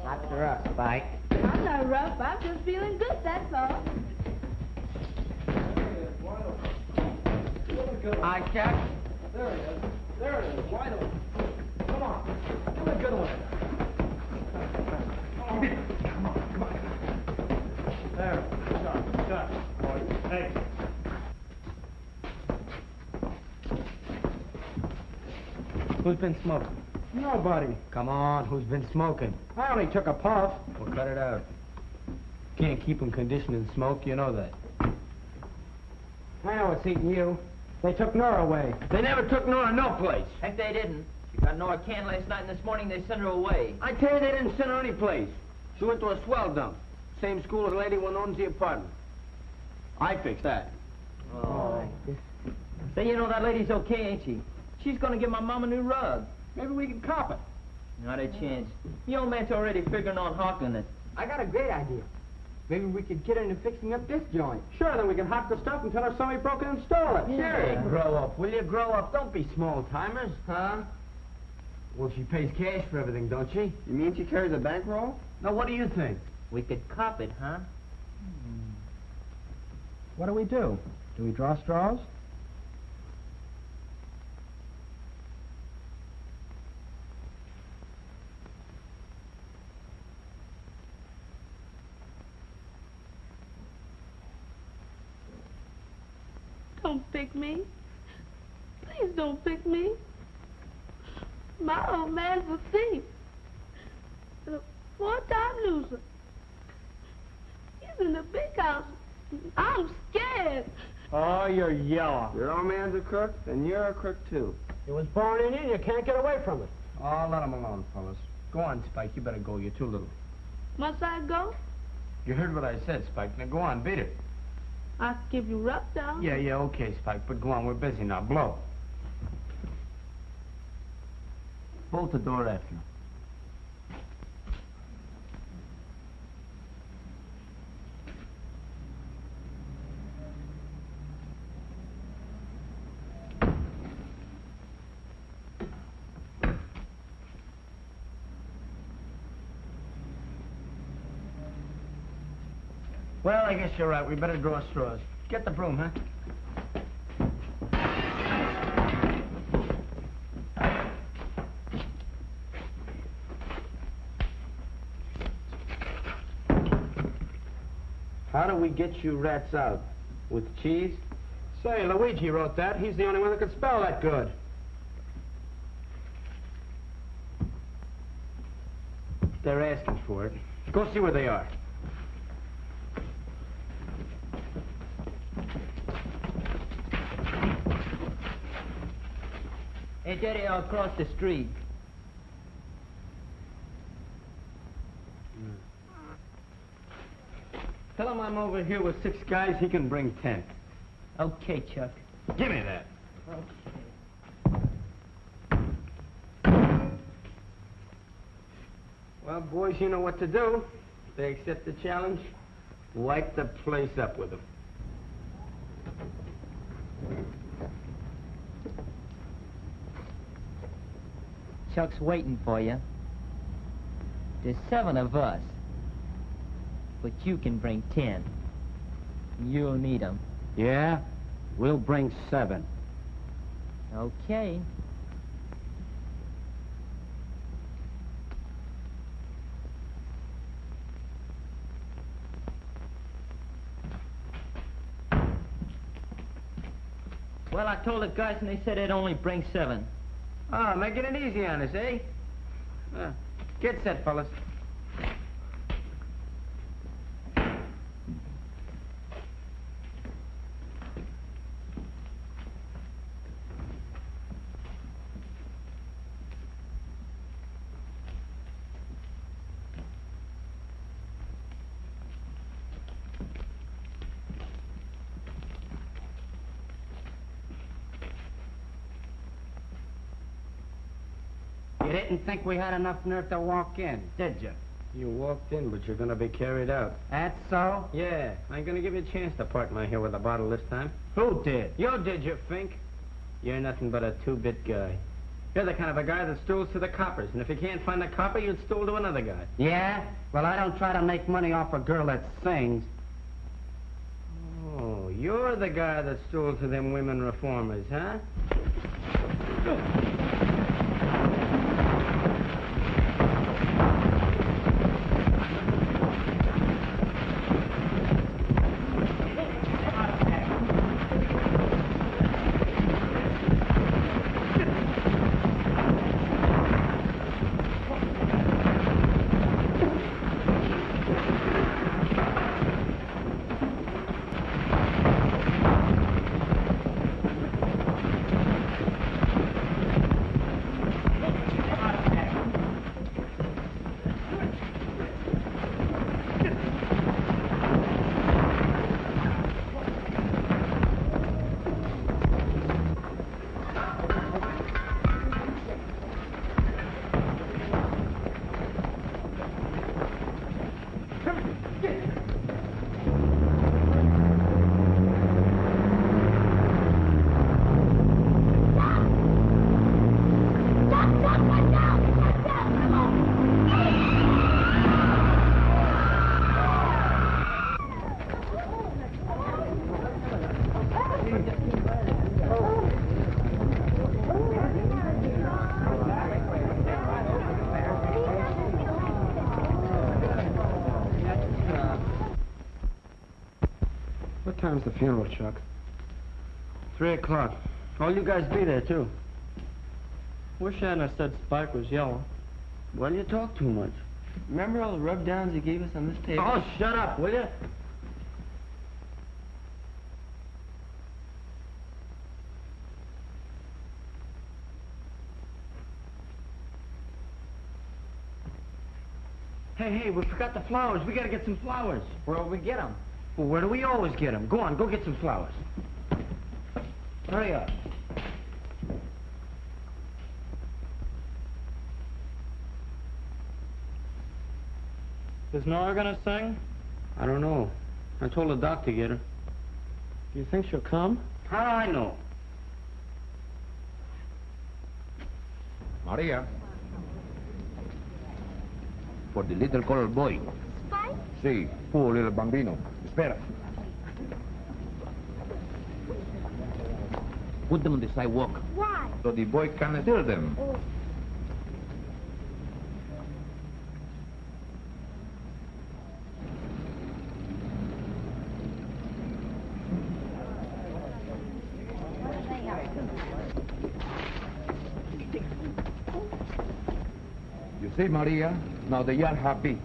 not the rough, Spike. I'm not rough. I'm just feeling good, that's all. I check. There it is. There it is. Wide open. Come on. Give me a good one. Come on. There. Shut. Boy. Hey. Who's been smoking? Nobody. Come on, who's been smoking? I only took a puff. Well, cut it out. Can't keep them conditioned in smoke, you know that. I know what's eating you. They took Nora away. They never took Nora no place. Heck, they didn't. She got Nora canned last night, and this morning they sent her away. I tell you, they didn't send her any place. She went to a swell dump. Same school as the lady who owns the apartment. I fixed that. Oh. Say, you know, that lady's okay, ain't she? She's gonna give my mom a new rug. Maybe we can cop it. Not a chance. The old man's already figuring on hawking it. I got a great idea. Maybe we could get her into fixing up this joint. Sure, then we can hawk the stuff and tell her somebody broke it and stole it. Yeah. Hey, grow up, will you? Grow up. Don't be small-timers. Huh? Well, she pays cash for everything, don't she? You mean she carries a bankroll? Now, what do you think? We could cop it, huh? What do? Do we draw straws? Don't pick me. Please don't pick me. My old man's a thief. And a four-time loser. He's in the big house. I'm scared. Oh, you're yellow. Your old man's a crook, and you're a crook, too. It was born in you, and you can't get away from it. Oh, let him alone, fellas. Go on, Spike. You better go. You're too little. Must I go? You heard what I said, Spike. Now, go on. Beat it. I'll give you rough down. Yeah, okay, Spike. But go on. We're busy now. Blow. Bolt the door after you. Well, I guess you're right. We better draw straws. Get the broom, huh? How do we get you rats out? With cheese? Say, Luigi wrote that. He's the only one that could spell that good. They're asking for it. Go see where they are. Hey, Daddy, I'll cross the street. Tell him I'm over here with 6 guys. He can bring 10. Okay, Chuck. Give me that. Well, boys, you know what to do. If they accept the challenge, wipe the place up with them. Chuck's waiting for you. There's 7 of us. But you can bring 10. You'll need 'em. Yeah? We'll bring 7. Okay. Well, I told the guys and they said they'd only bring 7. Ah, making it easy on us, eh? Get set, fellas. You didn't think we had enough nerve to walk in, did you? You walked in, but you're gonna be carried out. That's so? Yeah, I ain't gonna give you a chance to part my hair with a bottle this time. Who did? You did, you fink. You're nothing but a 2-bit guy. You're the kind of a guy that stools to the coppers, and if you can't find a copper, you'd stool to another guy. Yeah? Well, I don't try to make money off a girl that sings. Oh, you're the guy that stools to them women reformers, huh? time's the funeral, Chuck? 3 o'clock. All you guys be there, too. Wish I hadn't have said Spike was yellow. Why do you talk too much? Remember all the rub-downs you gave us on this table? Oh, shut up, will you? Hey, we forgot the flowers. We gotta get some flowers. Where'll we get them? Well, where do we always get them? Go on, go get some flowers. Hurry up. Is Nora gonna sing? I don't know. I told the doc to get her. Do you think she'll come? How do I know? Maria. For the little colored boy. Spike? Sí, poor little bambino. Espera. Put them on the sidewalk. Why? So the boy can steal them. Oh. You see, Maria, now they are happy.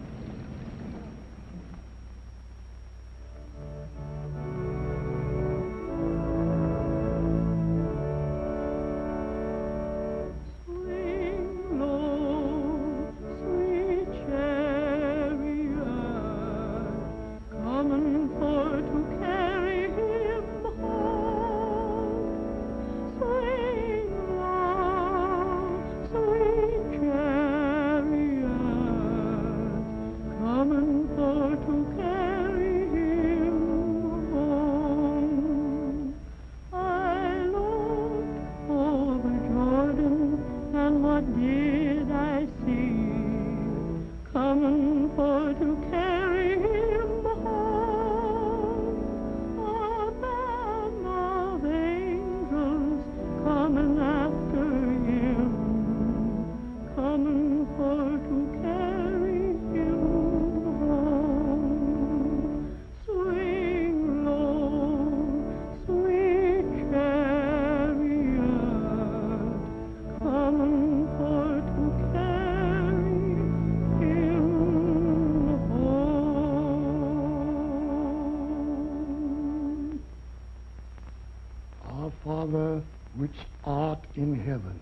Father, which art in heaven,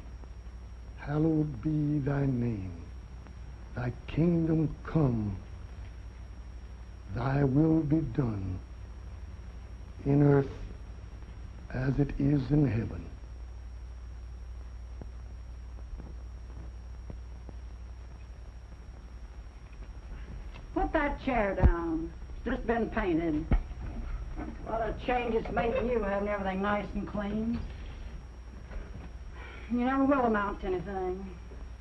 hallowed be thy name. Thy kingdom come, thy will be done, in earth as it is in heaven. Put that chair down. It's just been painted. What a change it's made in you, having everything nice and clean. You never will amount to anything.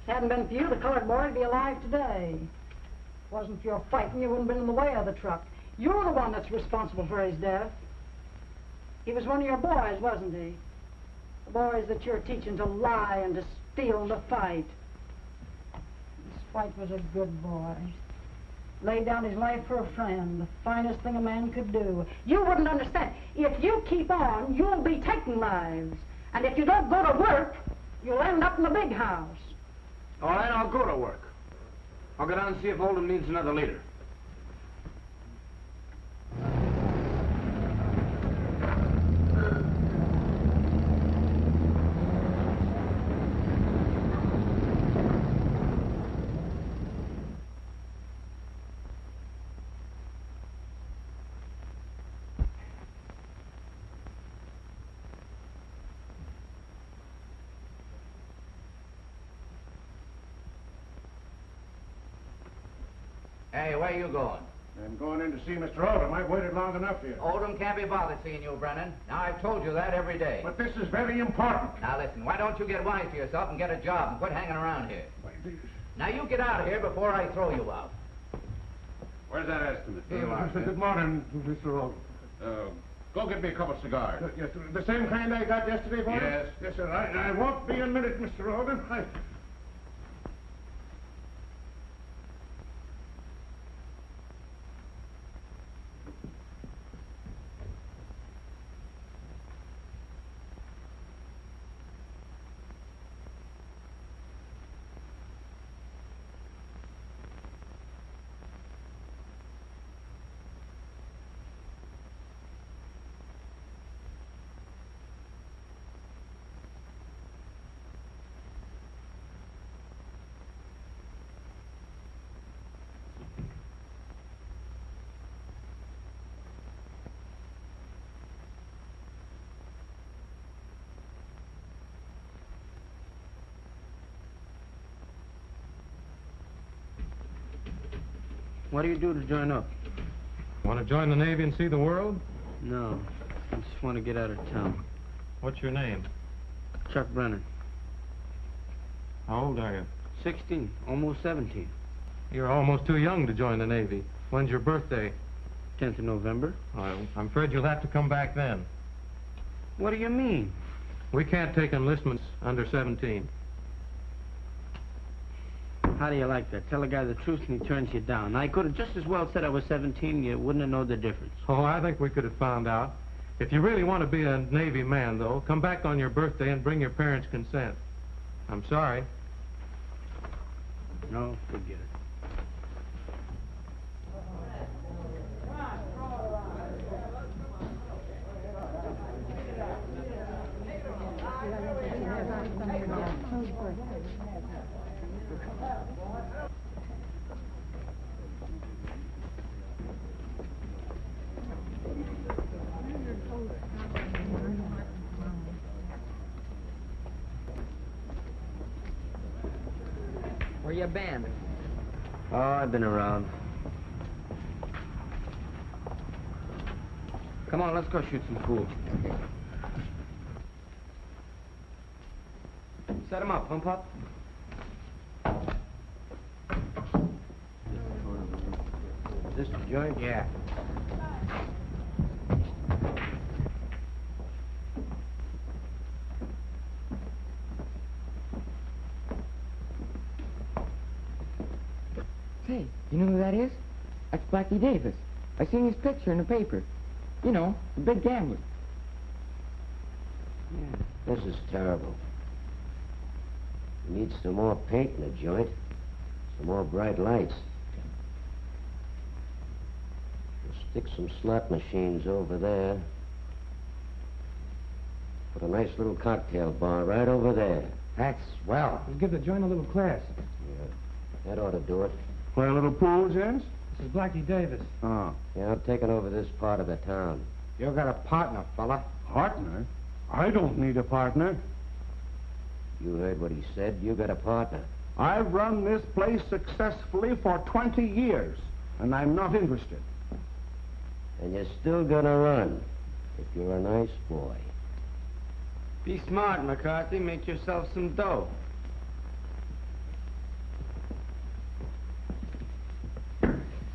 If it hadn't been for you, the colored boy would be alive today. If it wasn't for your fighting, you wouldn't have been in the way of the truck. You're the one that's responsible for his death. He was one of your boys, wasn't he? The boys that you're teaching to lie and to steal and to fight. Spike was a good boy. Laid down his life for a friend, the finest thing a man could do. You wouldn't understand. If you keep on, you'll be taking lives. And if you don't go to work, you'll end up in the big house. All right, I'll go to work. I'll go down and see if Oldham needs another leader. Hey, where you going? I'm going in to see Mr. Oldham. I've waited long enough here. Oldham can't be bothered seeing you, Brennan. Now, I've told you that every day. But this is very important. Now, listen, why don't you get wise to yourself and get a job and quit hanging around here? Now, you get out of here before I throw you out. Where's that estimate? Here you are, sir. Good morning, Mr. Oldham. Go get me a couple of cigars. Yes, the same kind I got yesterday, boy? Yes. Yes, sir. I won't be a minute, Mr. Oldham. What do you do to join up? Want to join the Navy and see the world? No. I just want to get out of town. What's your name? Chuck Brennan. How old are you? 16, almost 17. You're almost too young to join the Navy. When's your birthday? 10th of November. I'm afraid you'll have to come back then. What do you mean? We can't take enlistments under 17. How do you like that? Tell a guy the truth and he turns you down. I could have just as well said I was 17. You wouldn't have known the difference. Oh, I think we could have found out. If you really want to be a Navy man, though, come back on your birthday and bring your parents' consent. I'm sorry. No, forget it. Where you been? Oh, I've been around. Come on, let's go shoot some pool. Set him up, pump up. This the joint? Yeah. Say, you know who that is? That's Blackie Davis. I seen his picture in the paper. You know, the big gambler. Yeah, this is terrible. We need some more paint in the joint. Some more bright lights. We'll stick some slot machines over there. Put a nice little cocktail bar right over there. That's swell. Let's give the joint a little class. Yeah, that ought to do it. Play a little pool, gents? This is Blackie Davis. Oh. Yeah, I'm taking over this part of the town. You got a partner, fella. Partner? I don't need a partner. You heard what he said. You got a partner. I've run this place successfully for 20 years, and I'm not interested. And you're still gonna run, if you're a nice boy. Be smart, McCarthy. Make yourself some dough.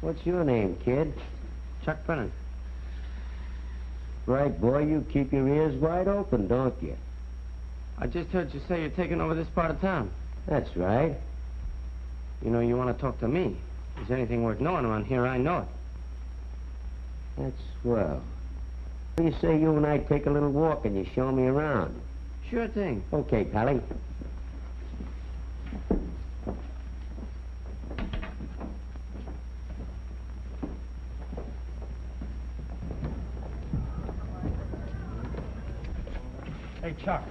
What's your name, kid? Chuck Brennan. Right, boy, you keep your ears wide open, don't you? I just heard you say you're taking over this part of town. That's right. You know, you want to talk to me. If there's anything worth knowing around here, I know it. That's swell. What do you say you and I take a little walk and you show me around? Sure thing. Okay, Pally. Hey, Chuck.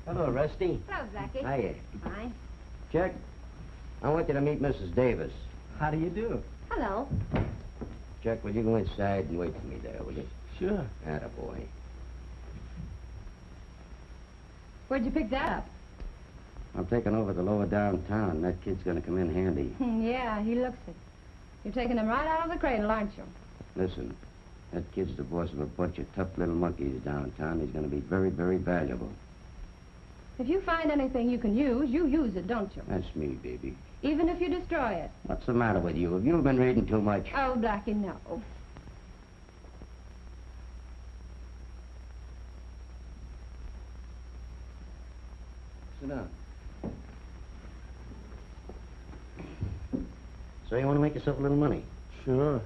Hello, Rusty. Hello, Blackie. Hiya. Fine. Chuck, I want you to meet Mrs. Davis. How do you do? Hello. Chuck, will you go inside and wait for me there, will you? Sure. Attaboy. Where'd you pick that up? I'm taking over the lower downtown. That kid's gonna come in handy. Yeah, he looks it. You're taking him right out of the cradle, aren't you? Listen, that kid's the boss of a bunch of tough little monkeys downtown. He's gonna be very, very valuable. If you find anything you can use, you use it, don't you? That's me, baby. Even if you destroy it. What's the matter with you? Have you been reading too much? Oh, Blackie, no. Sit down. So you want to make yourself a little money? Sure.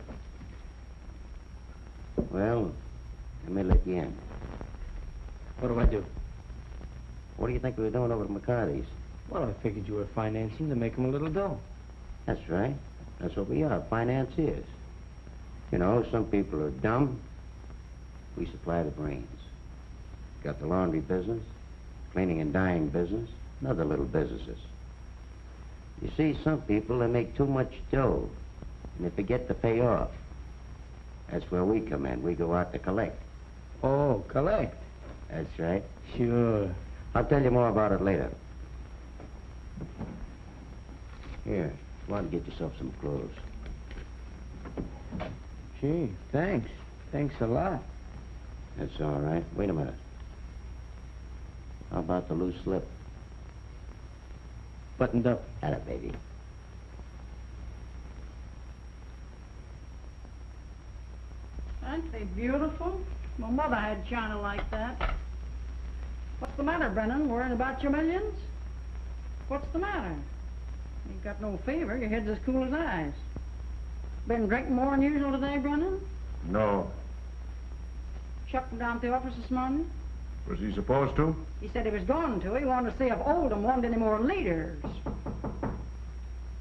Well, let me let you in. What do I do? What do you think we were doing over at McCarthy's? Well, I figured you were financing to make him a little dough. That's right. That's what we are, financiers. You know, some people are dumb. We supply the brains. Got the laundry business, cleaning and dyeing business, and other little businesses. You see, some people, they make too much dough, and they forget to pay off. That's where we come in. We go out to collect. Oh, collect. That's right. Sure. I'll tell you more about it later. Here, go out and get yourself some clothes. Gee, thanks. Thanks a lot. That's all right. Wait a minute. How about the loose slip? Buttoned up. Atta baby. Aren't they beautiful? My mother had china like that. What's the matter, Brennan? Worrying about your millions? What's the matter? You've got no fever. Your head's as cool as ice. Been drinking more than usual today, Brennan? No. Chuck him down to the office this morning. Was he supposed to? He said he was going to. He wanted to see if Oldham wanted any more leaders.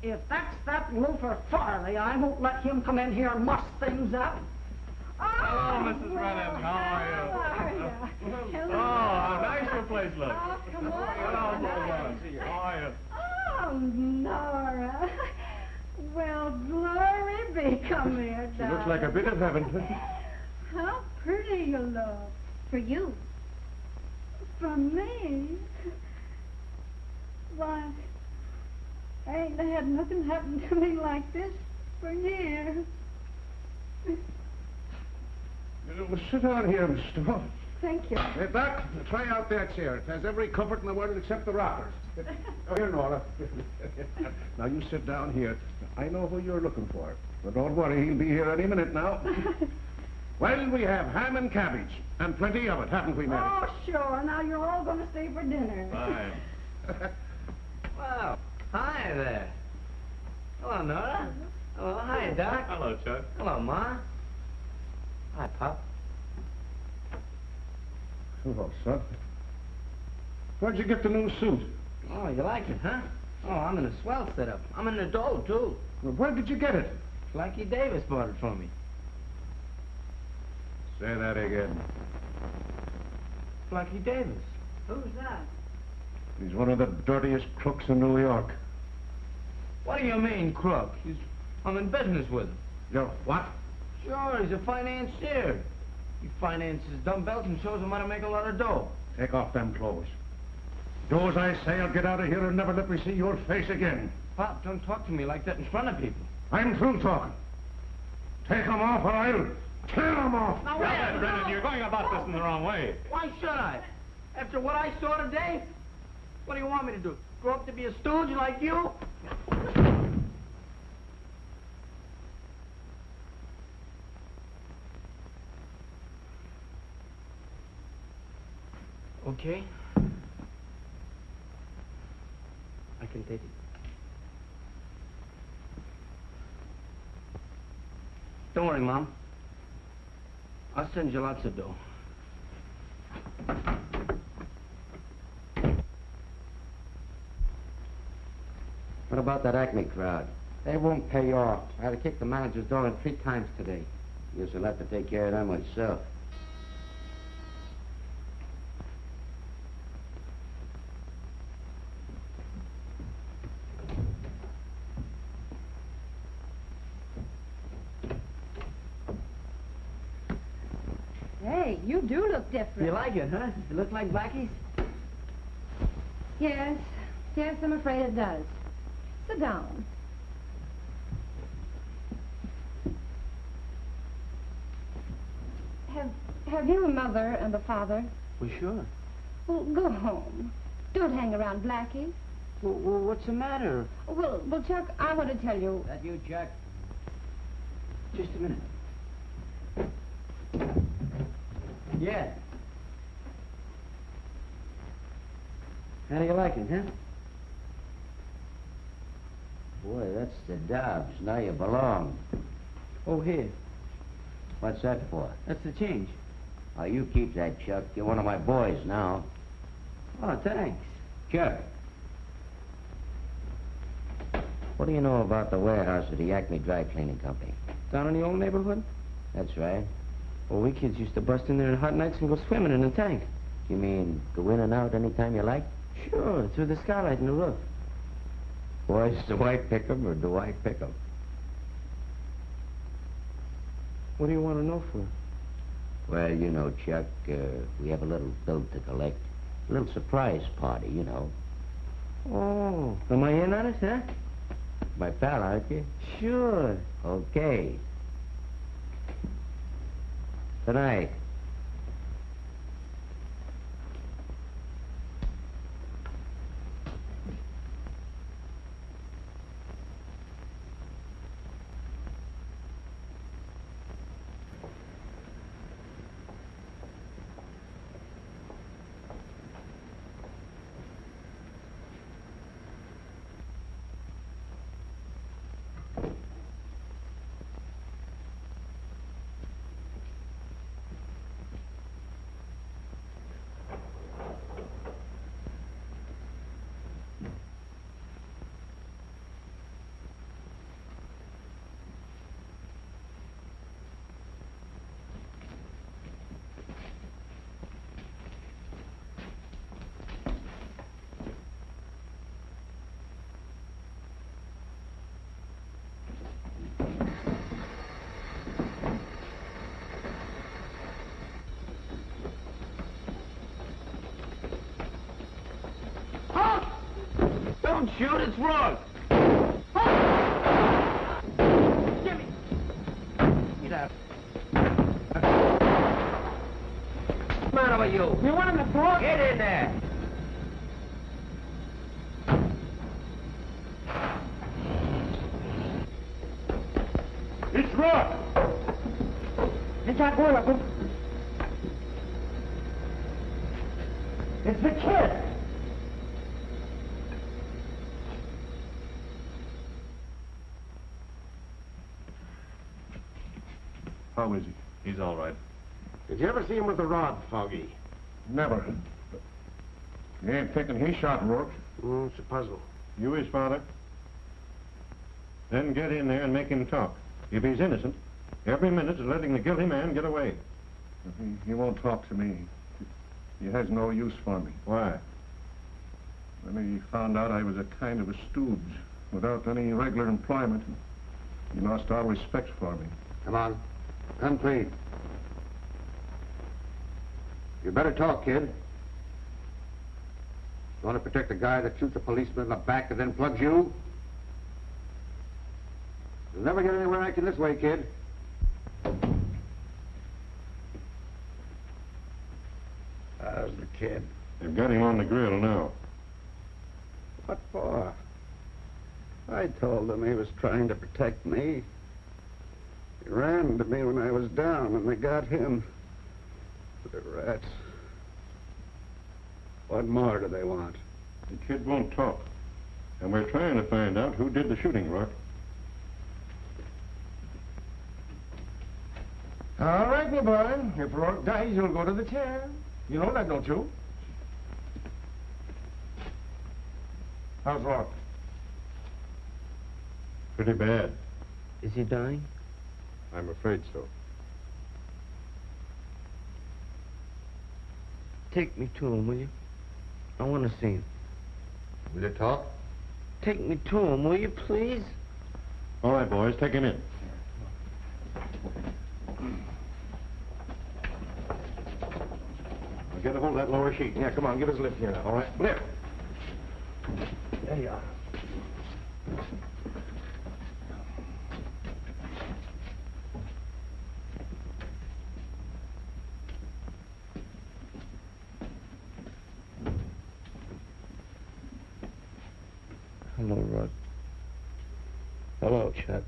If that's that loafer Farley, I won't let him come in here and muss things up. Hello, Mrs. Brennan. How are you? Hello. Oh, how nice your place looks. Oh, come on. Hello, Nora. How are you? Oh, Nora. Well, glory be. Come here, She darling. looks like a bit of heaven. How pretty you look. For you. For me? Why, I ain't had nothing happen to me like this for years. Well, sit down here, Mr. Moore. Thank you. Hey, Doc, try out that chair. It has every comfort in the world except the rockers. Oh, here, Nora. Now, you sit down here. I know who you're looking for. But don't worry, he'll be here any minute now. Well, we have ham and cabbage, and plenty of it, haven't we, Mary? Oh, sure. Now you're all going to stay for dinner. Fine. Well, hi there. Hello, Nora. Hello, hi, Doc. Hello, Chuck. Hello, Ma. Hi, Pop. Hello, son. Where'd you get the new suit? Oh, you like it, huh? Oh, I'm in a swell setup. I'm in the dough, too. Well, where did you get it? Blackie Davis bought it for me. Say that again. Blackie Davis. Who's that? He's one of the dirtiest crooks in New York. What do you mean, crook? I'm in business with him. You're what? Sure, he's a financier. He finances dumbbells and shows them how to make a lot of dough. Take off them clothes. Do as I say, I'll get out of here and never let me see your face again. Pop, don't talk to me like that in front of people. I'm through talking. Take them off or I'll tear them off. Now, Now, Brennan, you're going about this in the wrong way. Why should I? After what I saw today? What do you want me to do? Grow up to be a stooge like you? Okay. I can take it. Don't worry, Mom. I'll send you lots of dough. What about that Acme crowd? They won't pay off. I had to kick the manager's door in 3 times today. Guess I'll have to take care of them myself. Hey, you do look different. You like it, huh? You look like Blackie's? Yes. Yes, I'm afraid it does. Sit down. Have you a mother and a father? Well, sure. Well, go home. Don't hang around Blackie. Well, what's the matter? Well, Chuck, I want to tell you... That you, Chuck? Just a minute. Yeah. How do you like it, huh? Boy, that's the Dobbs. Now you belong. Oh, here. What's that for? That's the change. Oh, you keep that, Chuck. You're one of my boys now. Oh, thanks. Chuck. What do you know about the warehouse of the Acme Dry Cleaning Company? Down in the old neighborhood? That's right. Well, we kids used to bust in there on hot nights and go swimming in the tank. You mean go in and out anytime you like? Sure, through the skylight in the roof. Boys, do I pick 'em or do I pick 'em? What do you want to know for? Well, you know, Chuck, we have a little bill to collect. A little surprise party, you know. Oh, am I in on it, huh? My pal, aren't you? Sure. Okay. Tonight. Don't shoot, it's wrong. Jimmy! Get out. What's the matter with you? You want him to talk? Get in there. It's Rock. It's not one of them. It's the kid. How is he? He's all right. Did you ever see him with a rod, Foggy? Never. You ain't thinking he shot Rourke? It's a puzzle. You his father? Then get in there and make him talk. If he's innocent, every minute is letting the guilty man get away. He won't talk to me. He has no use for me. Why? When he found out I was a kind of a stooge, without any regular employment, he lost all respect for me. Come on. Come clean. You better talk, kid. You want to protect the guy that shoots a policeman in the back and then plugs you? You'll never get anywhere acting this way, kid. How's the kid? They've got him on the grill now. What for? I told them he was trying to protect me. He ran to me when I was down, and they got him. The rats. What more do they want? The kid won't talk. And we're trying to find out who did the shooting, Rourke. All right, my boy. If Rourke dies, you'll go to the chair. You know that, don't you? How's Rourke? Pretty bad. Is he dying? I'm afraid so. Take me to him, will you? I want to see him. Will you talk? Take me to him, will you, please? All right, boys, take him in. Now get a hold of that lower sheet. Yeah, come on, give us a lift here now. All right. Lift. There you are. Hello, Rourke. Hello, Chuck.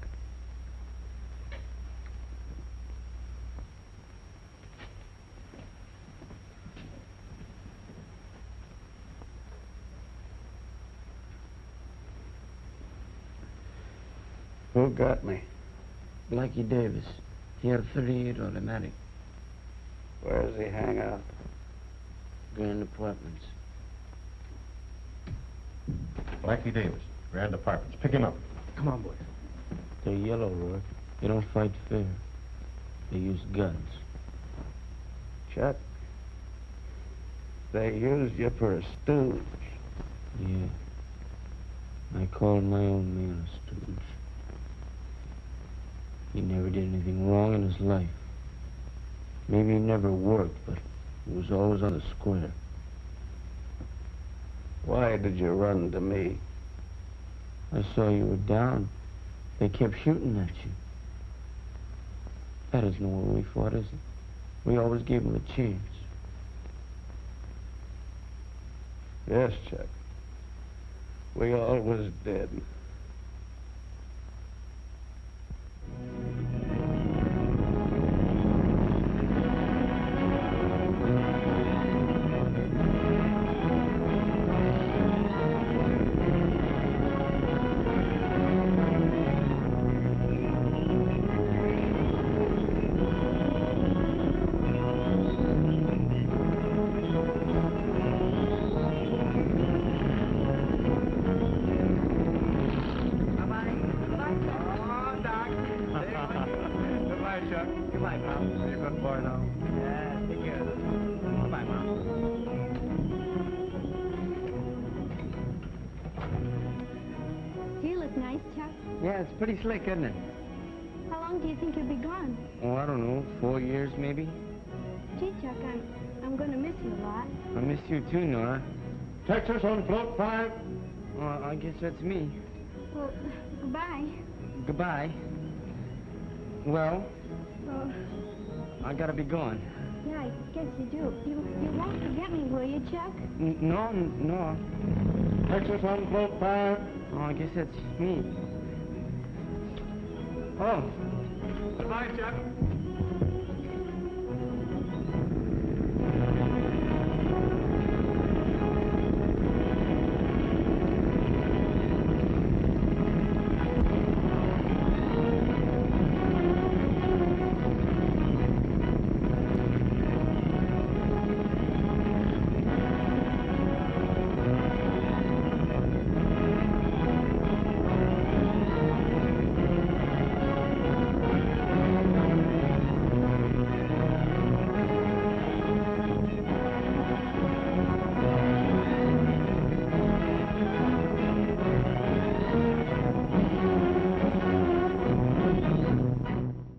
Who got me? Blackie Davis. He had a .38 automatic. Where does he hang out? Grand Apartments. Blackie Davis, Grand Apartments. Pick him up. Come on, boys. They're yellow, Rourke. They don't fight fair. They use guns. Chuck, they used you for a stooge. Yeah. I called my own man a stooge. He never never did anything wrong in his life. Maybe he never worked, but he was always on the square. Why did you run to me? I saw you were down. They kept shooting at you. That isn't what we fought, is it? We always gave them a chance. Yes, Chuck. We always did. Goodbye, Chuck. Goodbye, pal. You're a good boy now. Yeah, take care of this. Goodbye, Mom. Do you look nice, Chuck? Yeah, it's pretty slick, isn't it? How long do you think you'll be gone? Oh, I don't know, 4 years maybe? Gee, Chuck, I'm going to miss you a lot. I miss you too, Nora. Texas on float 5. Well, I guess that's me. Well, goodbye. Goodbye. Well, Well, I gotta be going. yeah, I guess you do. You won't forget me, will you, Chuck? No. Texas on float 5. Oh, I guess that's me. Oh. Goodbye, Chuck.